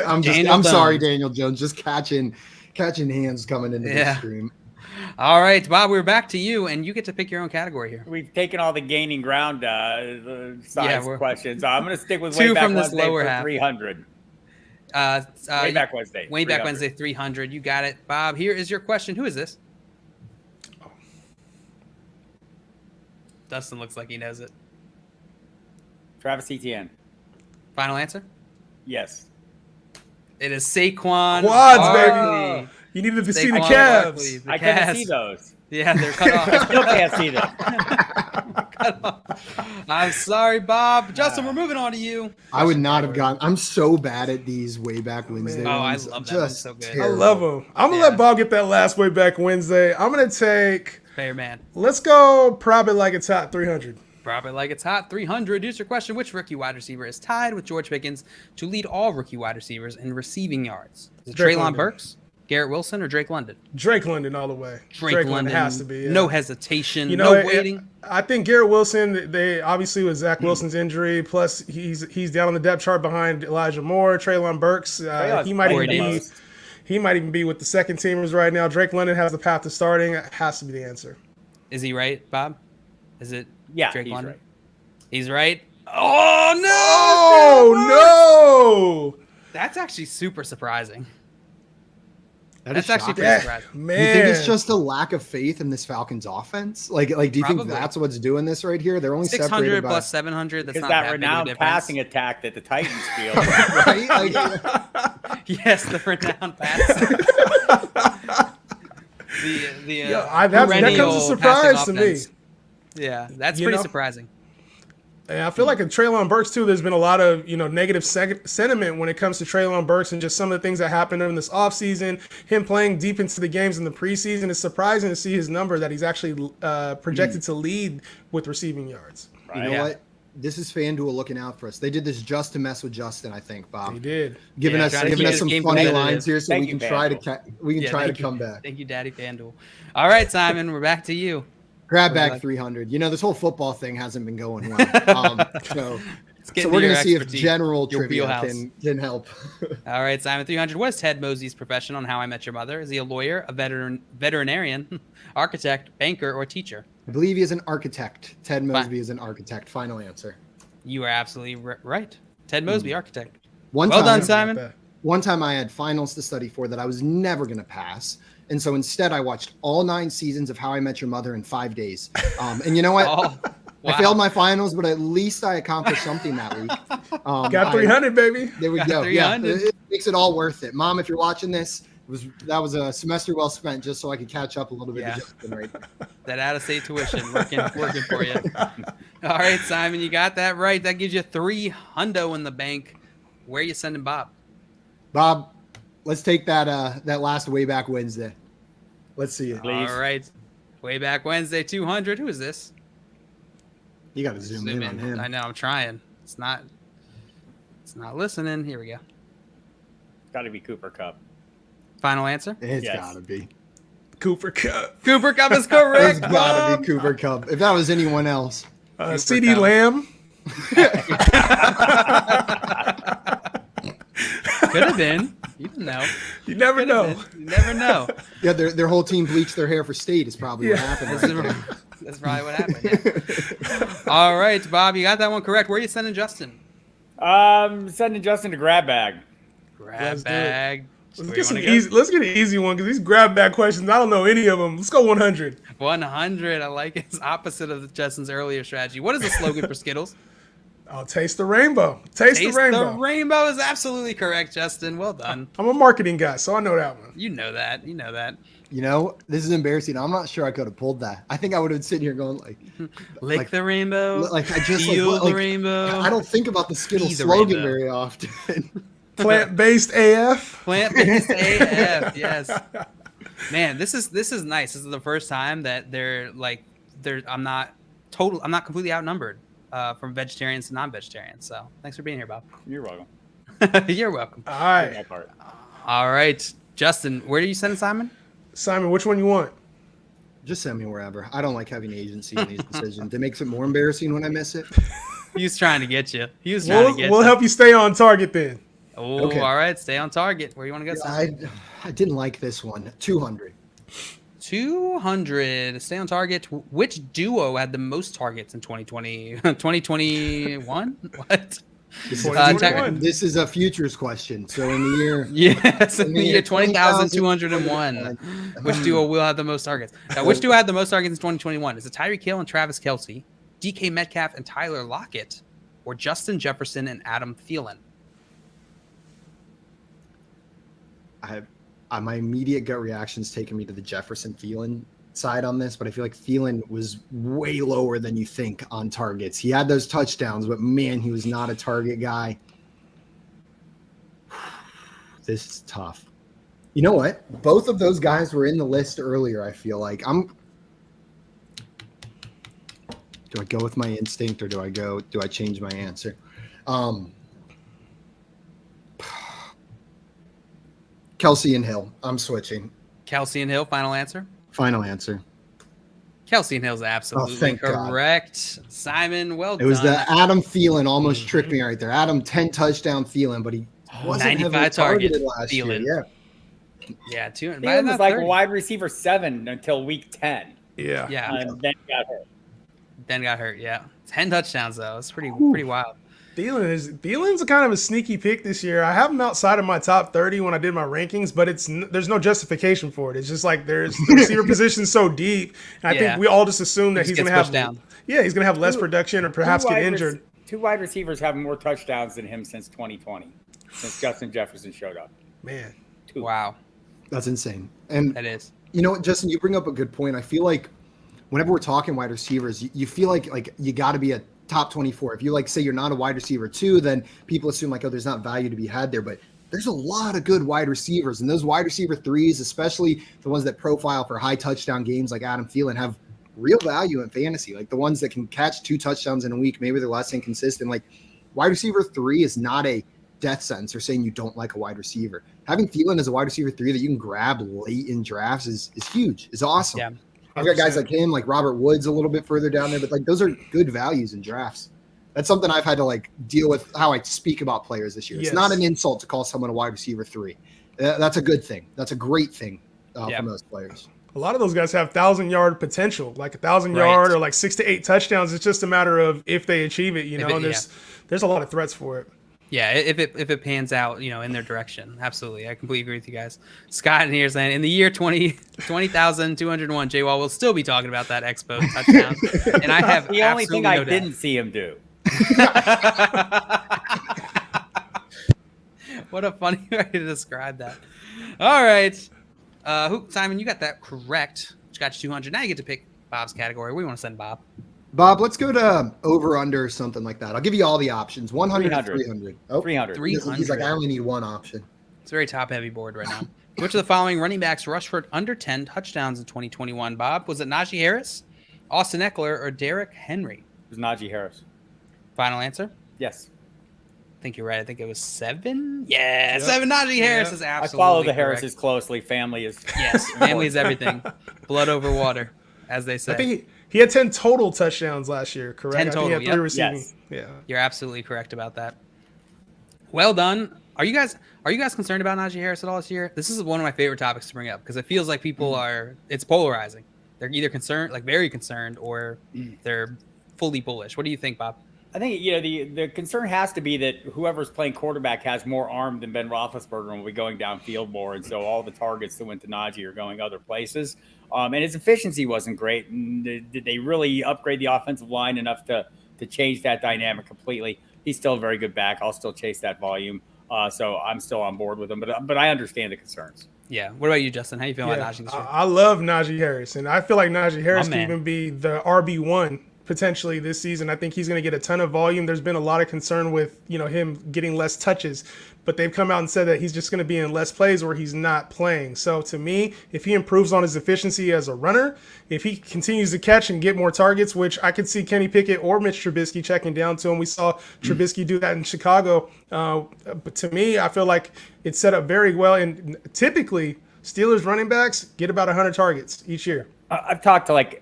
I'm sorry, Daniel Jones, just catching hands coming into the stream. All right, Bob, we're back to you, and you get to pick your own category here. We've taken all the gaining ground size questions. I'm going to stick with way back from this Wednesday lower for half. 300. Way back Wednesday. Way back Wednesday, 300. You got it. Bob, here is your question. Who is this? Dustin looks like he knows it. Travis Etienne. Final answer? Yes. It is Saquon Quads, baby. You needed to see the calves. I couldn't see those. Yeah, they're cut off. I still can't see them. Cut off. I'm sorry, Bob. Justin, we're moving on to you. I would not have gotten. I'm so bad at these way back Wednesday. Oh, I love that. Just so good. I love them. I'm going to let Bob get that last way back Wednesday. I'm going to take. Fair man. Let's go probably like it's hot 300. Probably like it's hot 300. Here's your question. Which rookie wide receiver is tied with George Pickens to lead all rookie wide receivers in receiving yards? Is it Treylon Burks, Garrett Wilson, or Drake London? Drake London all the way. Drake London has to be. Yeah. No hesitation. No waiting. I think Garrett Wilson, they obviously with Zach Wilson's injury, plus he's down on the depth chart behind Elijah Moore, Treylon Burks. He might even be with the second teamers right now. Drake London has the path to starting. It has to be the answer. Is he right, Bob? Is it? Yeah, Drake he's London? right. He's right. Oh no! No! That's actually super surprising. That's actually pretty surprising. Man. You think it's just a lack of faith in this Falcons offense? Like, do you think that's what's doing this right here? They're only 600 separated by plus 700. That's because not that renowned passing attack that the Titans feel. Right? Like, yes, the renowned pass. that comes as a surprise to me. Yeah, that's pretty surprising. And I feel like in Treylon Burks too, there's been a lot of negative sentiment when it comes to Treylon Burks and just some of the things that happened in this offseason. Him playing deep into the games in the preseason. It's surprising to see his number that he's actually projected to lead with receiving yards. Right. You know what? This is FanDuel looking out for us. They did this just to mess with Justin, I think, Bob. They did. Giving us some funny lines here so we can try to come back. Thank you, Daddy FanDuel. All right, Simon, we're back to you. Grab back 300. This whole football thing hasn't been going well. So we're going to see if general trivia can help. All right, Simon, 300. What is Ted Mosby's profession on How I Met Your Mother? Is he a lawyer, a veterinarian, architect, banker, or teacher? I believe he is an architect. Ted Mosby is an architect. Final answer. You are absolutely right. Ted Mosby, architect. Well done, Simon. One time I had finals to study for that I was never going to pass. And so instead, I watched all 9 seasons of How I Met Your Mother in 5 days. And you know what? Wow. I failed my finals, but at least I accomplished something that week. Got 300, baby. There we go. Yeah, it makes it all worth it. Mom, if you're watching this, that was a semester well spent just so I could catch up a little bit. Right that out-of-state tuition working for you. All right, Simon, you got that right. That gives you $300 in the bank. Where are you sending Bob? Bob, let's take that last way back Wednesday. Let's see it. Please. All right. Way back Wednesday, 200. Who is this? You got to zoom in on him. I know. I'm trying. It's not listening. Here we go. Got to be Cooper Kupp. Final answer? It's got to be. Cooper Kupp. Cooper Kupp is correct. It's got to be Cooper Kupp. If that was anyone else. CD Lamb. Could have been. You didn't know. You never know. You never know. Yeah, their whole team bleached their hair for state is probably what happened. That's probably what happened. Yeah. All right, Bob, you got that one correct. Where are you sending Justin? Sending Justin to grab bag. Grab bag. Let's get an easy one because these grab bag questions, I don't know any of them. Let's go 100. 100. I like it. It's opposite of Justin's earlier strategy. What is the slogan for Skittles? I'll taste the rainbow. Taste the rainbow. The rainbow is absolutely correct, Justin. Well done. I'm a marketing guy, so I know that one. You know that. You know, this is embarrassing. I'm not sure I could have pulled that. I think I would have been sitting here going lick the rainbow. Like I just feel the rainbow. I don't think about the Skittles slogan very often. Plant-based AF. Plant-based AF. Yes. Man, this is nice. This is the first time that I'm not completely outnumbered from vegetarians to non-vegetarians. So thanks for being here, Bob. You're welcome. You're welcome. All right. All right, Justin, where do you send Simon? Simon, which one you want? Just send me wherever. I don't like having agency in these decisions. It makes it more embarrassing when I miss it. He was trying to get you. We'll help you stay on target then. Oh, okay. All right. Stay on target. Where do you want to go, Simon? I didn't like this one. 200. 200. Stay on target. Which duo had the most targets in 2020? 2021? What? This is a futures question. So in the year, in the year 20,201, which duo will have the most targets? Now, which duo had the most targets in 2021? Is it Tyreek Hill and Travis Kelce, DK Metcalf and Tyler Lockett, or Justin Jefferson and Adam Thielen? My immediate gut reaction's taking me to the Jefferson Thielen side on this, but I feel like Thielen was way lower than you think on targets. He had those touchdowns, but man, he was not a target guy. This is tough. You know what? Both of those guys were in the list earlier. I feel like do I go with my instinct or do I change my answer? Kelce and Hill. I'm switching. Kelce and Hill, final answer? Final answer. Kelce and Hill's absolutely correct. God. Simon, well done. It was the Adam Thielen almost tricked me right there. Adam 10 touchdown Thielen, but he wasn't 95 targeted last Thielen. year. Yeah, Thielen was like wide receiver 7 until week 10. Yeah. And then got hurt. Yeah. 10 touchdowns though. It's pretty wild. Thielen's a kind of a sneaky pick this year. I have him outside of my top 30 when I did my rankings, but there's no justification for it. It's just like the receiver position so deep, and I think we all just assume that he's going to have down. Yeah, he's going to have less production or perhaps get injured. Two wide receivers have more touchdowns than him since 2020, since Justin Jefferson showed up. Man, wow, that's insane. And that is. You know what, Justin? You bring up a good point. I feel like whenever we're talking wide receivers, you feel like you got to be a top 24. If you say you're not a wide receiver 2, then people assume there's not value to be had there. But there's a lot of good wide receivers, and those wide receiver 3s, especially the ones that profile for high touchdown games like Adam Thielen, have real value in fantasy. Like the ones that can catch 2 touchdowns in a week, maybe they're less inconsistent. Like wide receiver 3 is not a death sentence or saying you don't like a wide receiver. Having Thielen as a wide receiver 3 that you can grab late in drafts is huge. Is awesome. Yeah. I've got guys like him, like Robert Woods a little bit further down there, but those are good values in drafts. That's something I've had to deal with how I speak about players this year. It's not an insult to call someone a wide receiver 3. That's a good thing. That's a great thing for most players. A lot of those guys have 1,000-yard potential, like 1,000-yard or 6 to 8 touchdowns. It's just a matter of if they achieve it. There's a lot of threats for it. Yeah, if it pans out, in their direction. Absolutely. I completely agree with you guys. Scott in here saying, in the year 20,201, J-Wall will still be talking about that Expo touchdown. And I have the only thing I didn't see him do. What a funny way to describe that. All right. Simon, you got that correct. Which got you 200. Now you get to pick Bob's category. Where do you want to send Bob? Bob, let's go to over under or something like that. I'll give you all the options. 100 to 300. Oh, 300. He's like, I only need one option. It's a very top-heavy board right now. Which of the following running backs rushed for under 10 touchdowns in 2021, Bob? Was it Naji Harris, Austin Eckler, or Derrick Henry? It was Naji Harris. Final answer? Yes. I think you're right. I think it was 7. Yeah, 7. Naji Harris is absolutely I follow the correct. Harrises closely. Family is. Yes, family is everything. Blood over water, as they say. I think he had 10 total touchdowns last year, correct? 10 total, I think he had 3 receiving. Yes. Yeah. You're absolutely correct about that. Well done. Are you guys concerned about Naji Harris at all this year? This is one of my favorite topics to bring up because it feels like people it's polarizing. They're either concerned, very concerned, or they're fully bullish. What do you think, Bob? I think, the concern has to be that whoever's playing quarterback has more arm than Ben Roethlisberger and will be going downfield more. And so all the targets that went to Naji are going other places. And his efficiency wasn't great. And did they really upgrade the offensive line enough to change that dynamic completely? He's still a very good back. I'll still chase that volume. So I'm still on board with him. But I understand the concerns. Yeah. What about you, Justin? How you feeling about Najee this year? I love Naji Harris, and I feel like Naji Harris can even be the RB1 potentially this season. I think he's going to get a ton of volume. There's been a lot of concern with him getting less touches, but they've come out and said that he's just going to be in less plays where he's not playing. So to me, if he improves on his efficiency as a runner, if he continues to catch and get more targets, which I could see Kenny Pickett or Mitch Trubisky checking down to him. We saw Trubisky do that in Chicago. But to me, I feel like it's set up very well. And typically, Steelers running backs get about 100 targets each year. I've talked to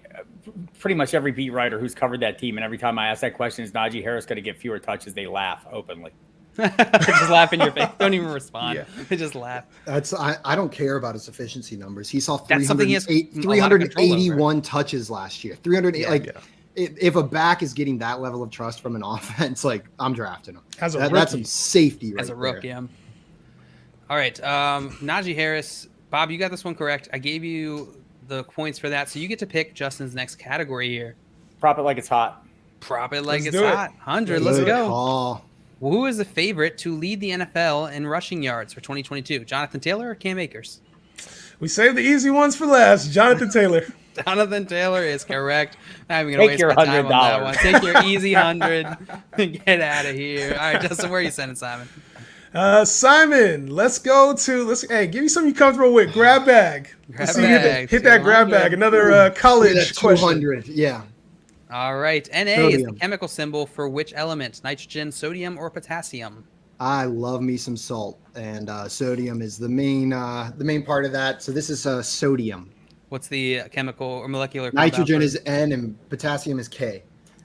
pretty much every beat writer who's covered that team, and every time I ask that question, is Naji Harris going to get fewer touches? They laugh openly. Just laugh in your face. Don't even respond. They just laugh. I don't care about his efficiency numbers. He saw 381 touches last year. 308. If a back is getting that level of trust from an offense, I'm drafting him. That's some safety right as a rook. there. Yeah. All right, Naji Harris. Bob, you got this one correct. I gave you the points for that, so you get to pick Justin's next category here. Prop it like it's hot. Prop it like it's hot. 100. Let's go. Well, who is the favorite to lead the NFL in rushing yards for 2022? Jonathan Taylor or Cam Akers? We saved the easy ones for last. Jonathan Taylor. Jonathan Taylor is correct. I'm going to waste my time on that one. Take your easy 100 and get out of here. All right, Justin, where are you sending Simon? Simon, let's go to give me something you're comfortable with. Grab bag. Hit that grab bag. Another college question. 200. Yeah. All right. Na is the chemical symbol for which element? Nitrogen, sodium, or potassium? I love me some salt, and sodium is the main part of that. So this is sodium. What's the chemical or molecular? Nitrogen is N and potassium is K.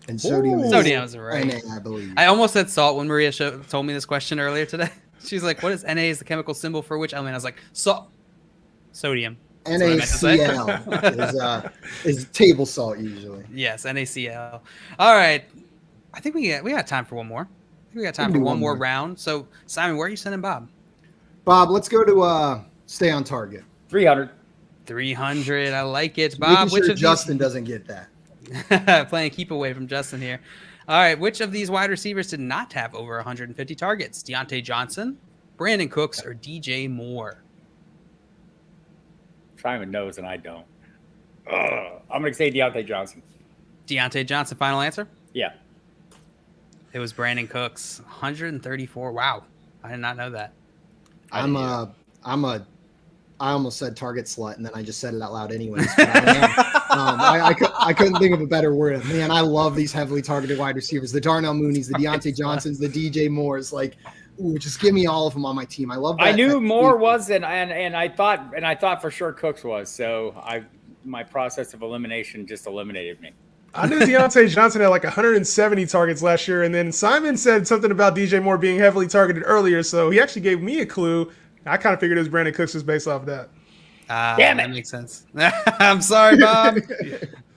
And sodium is right. Na, I believe. I almost said salt when Maria told me this question earlier today. She's like, what is Na is the chemical symbol for which element? I was like, salt. Sodium. NaCl is table salt usually. Yes, NaCl. All right. I think we got time for one more. We got time for one more round. So, Simon, where are you sending Bob? Bob, let's go to stay on target. 300. 300. I like it. Bob, which of Justin doesn't get that? Playing keep away from Justin here. All right. Which of these wide receivers did not have over 150 targets? Deontay Johnson, Brandon Cooks, or DJ Moore? Simon knows and I don't. I'm going to say Deontay Johnson. Deontay Johnson, final answer? Yeah. It was Brandon Cooks, 134. Wow. I did not know that. I almost said target slut, and then I just said it out loud anyways. I couldn't think of a better word. Man, I love these heavily targeted wide receivers. The Darnell Mooney's, the Deontay Johnsons, the DJ Moores. Just give me all of them on my team. I love that. I knew Moore was, and I thought for sure Cooks was. So my process of elimination just eliminated me. I knew Deontay Johnson had 170 targets last year, and then Simon said something about DJ Moore being heavily targeted earlier, so he actually gave me a clue. I kind of figured it was Brandon Cooks just based off of that. Damn it. That makes sense. I'm sorry, Bob.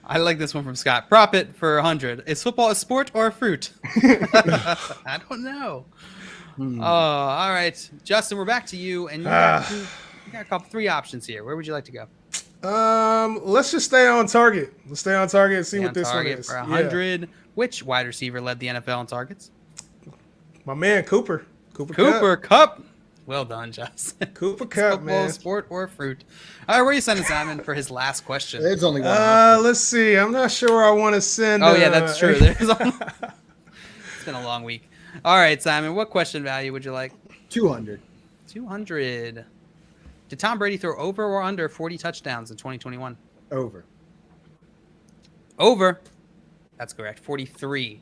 I like this one from Scott. Prop it for 100. Is football a sport or a fruit? I don't know. All right. Justin, we're back to you, and you got three options here. Where would you like to go? Let's just stay on target. Let's stay on target and see what this one is. For 100. Yeah. Which wide receiver led the NFL in targets? My man, Cooper. Cooper Kupp. Well done, Justin. Cooper Kupp, man. Sport or fruit? All right, where are you sending Simon for his last question? There's only one. Let's see. I'm not sure I want to send. Oh, yeah, that's true. It's been a long week. All right, Simon, what question value would you like? 200. 200. Did Tom Brady throw over or under 40 touchdowns in 2021? Over. Over. That's correct. 43.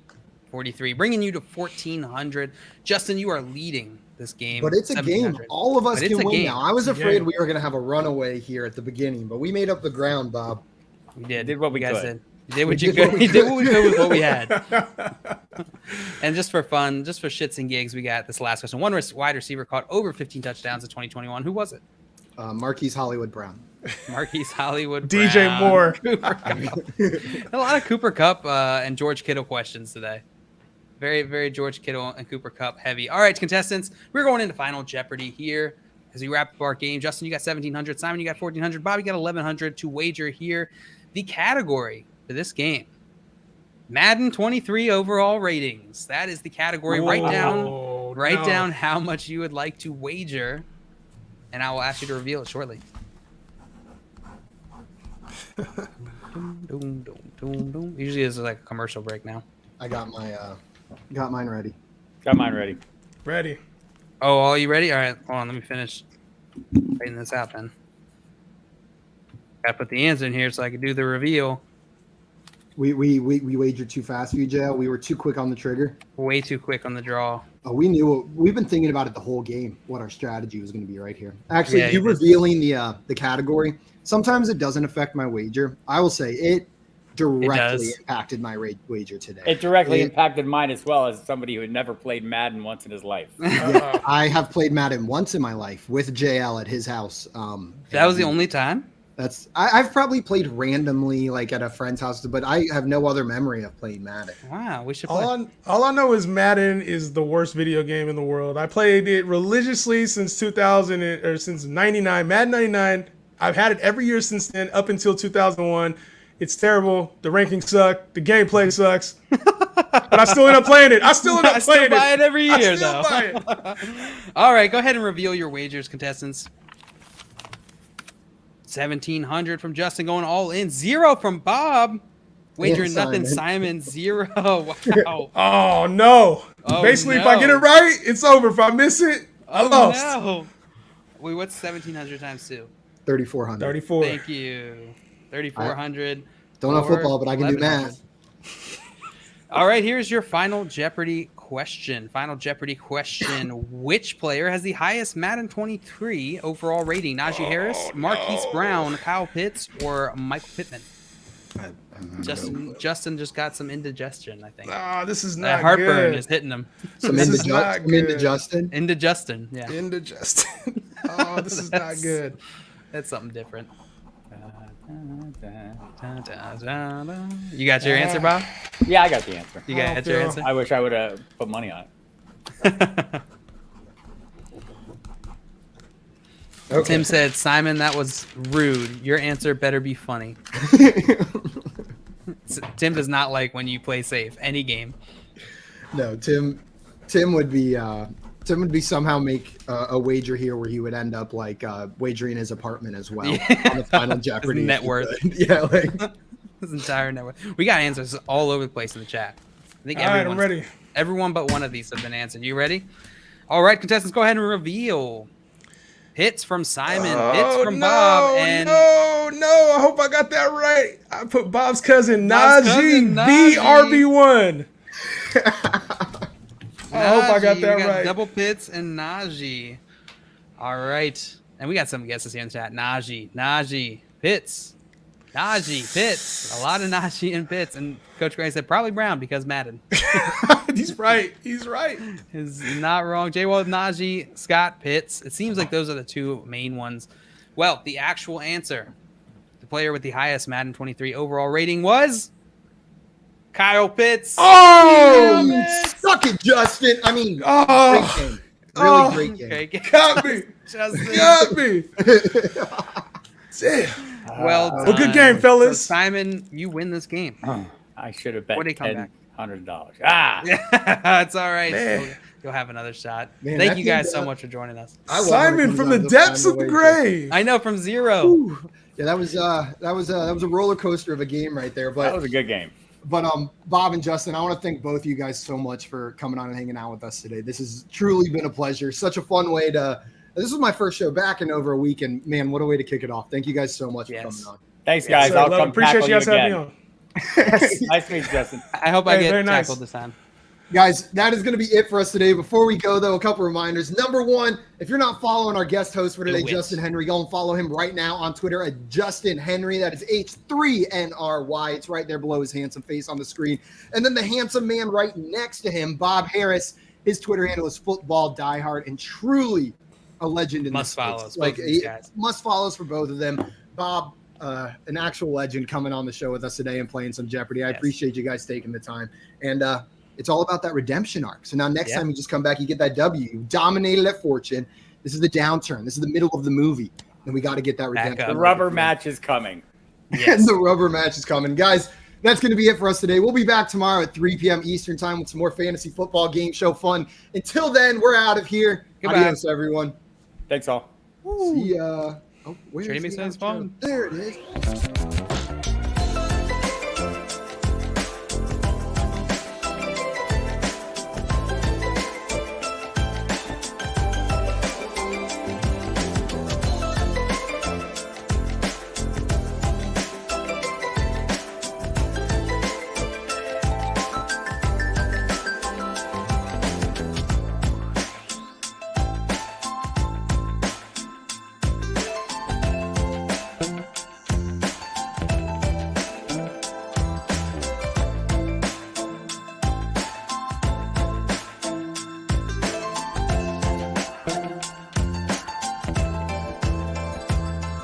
Bringing you to 1,400. Justin, you are leading this game. But it's a game. All of us can win now. I was afraid we were going to have a runaway here at the beginning, but we made up the ground, Bob. We did. Did what we guys could. You did what you could. We did what we could with what we had. And just for fun, just for shits and gigs, we got this last question. One wide receiver caught over 15 touchdowns in 2021. Who was it? Marquise Hollywood Brown. Marquise Hollywood DJ Brown. Moore. A lot of Cooper Kupp and George Kittle questions today. Very, very George Kittle and Cooper Kupp heavy. All right, contestants, we're going into Final Jeopardy here as we wrap up our game. Justin, you got 1,700. Simon, you got 1,400. Bob, you got 1,100 to wager here. The category for this game, Madden 23 overall ratings. That is the category. Write down how much you would like to wager, and I will ask you to reveal it shortly. Usually it's like a commercial break now. I got mine ready. Got mine ready. Ready. Oh, are you ready? All right, hold on. Let me finish writing this out then. Gotta put the answer in here so I can do the reveal. We wagered too fast for you, Joe. We were too quick on the trigger. Way too quick on the draw. Oh, we knew. We've been thinking about it the whole game. What our strategy was going to be right here. Actually, Yeah, you revealing the category. Sometimes it doesn't affect my wager. I will say it directly impacted my wager today. It directly impacted mine as well, as somebody who had never played Madden once in his life. Yeah, I have played Madden once in my life with JL at his house. That was the only time? I've probably played randomly, like at a friend's house, but I have no other memory of playing Madden. Wow, we should play. All I know is Madden is the worst video game in the world. I played it religiously since 2000 or since 99, Madden 99. I've had it every year since then, up until 2001. It's terrible. The rankings suck. The gameplay sucks. But I still end up playing it. I still buy it every year, though. All right, go ahead and reveal your wagers, contestants. 1,700 from Justin, going all in. 0 from Bob. Wagering nothing. Simon 0. Wow. Oh, no. Basically, if I get it right, it's over. If I miss it, I lost. No. Wait, what's 1,700 times 2? 3,400. 34. Thank you. 3,400. Don't know football, but I can do math. All right, here's your Final Jeopardy question. Which player has the highest Madden 23 overall rating? Najee Harris, Marquise Brown, Kyle Pitts, or Michael Pittman? Justin just got some indigestion, I think. This is not that heartburn good. is hitting him. Some indigestion. Indigestion, yeah. Indigestion. Oh, this is not good. That's something different. You got your answer, Bob? Yeah, I got the answer. You got your answer? I wish I would have put money on it. Okay. Tim said, Simon, that was rude. Your answer better be funny. Tim does not like when you play safe, any game. No, Tim would be somehow make a wager here where he would end up like wagering his apartment as well on the Final Jeopardy. His net worth. Yeah, like his entire net worth. We got answers all over the place in the chat. I think I'm ready. Everyone but one of these have been answered. You ready? All right, contestants, go ahead and reveal. Hits from Simon, hits from Bob, and no! I hope I got that right. I put Bob's cousin Naji BRB1. I hope I got that right. Double Pitts and Naji. All right, and we got some guesses here in the chat. Naji, Pitts. A lot of Naji and Pitts, and Coach Gray said probably Brown because Madden. He's right. He's not wrong. J-Wall, Naji, Scott, Pitts. It seems like those are the two main ones. Well, the actual answer, the player with the highest Madden 23 overall rating was Kyle Pitts. Oh, suck it, Justin. I mean, great game. Really great game. Okay. Got me. Justin. Got me. Damn. Well done. Good game, fellas. So, Simon, you win this game. I should have bet What did he come back? $100. It's all right. Man. You'll have another shot. Man, Thank you guys so much for joining us. Simon from the depths of the grave. I know, from 0. Ooh. Yeah, that was a roller coaster of a game right there. But That was a good game. But Bob and Justin, I want to thank both of you guys so much for coming on and hanging out with us today. This has truly been a pleasure. Such a fun way to. This was my first show back in over a week, and man, what a way to kick it off. Thank you guys so much for coming on. Thanks, guys. I'll come appreciate tackle you guys having me again. on. Nice to meet you, Justin. I hope I get very tackled nice. this time. Guys, that is going to be it for us today. Before we go, though, a couple reminders. Number one, if you're not following our guest host for today, Justin Henry, go and follow him right now on Twitter at Justin Henry. That is H3NRY. It's right there below his handsome face on the screen. And then the handsome man right next to him, Bob Harris. His Twitter handle is Football Diehard, and truly a legend in Must this follow space. us, Like, both of these guys. Must follow us for both of them. Bob, an actual legend coming on the show with us today and playing some Jeopardy. I appreciate you guys taking the time. And It's all about that redemption arc. So now next time you just come back, you get that W. You dominated at Fortune. This is the downturn. This is the middle of the movie. And we got to get that redemption. The rubber match is coming. Yes. And the rubber match is coming. Guys, that's going to be it for us today. We'll be back tomorrow at 3 p.m. Eastern time with some more fantasy football game show fun. Until then, we're out of here. Goodbye. Adios, everyone. Thanks all. See ya. Oh, where's Trading me the sounds outro? fun. There it is.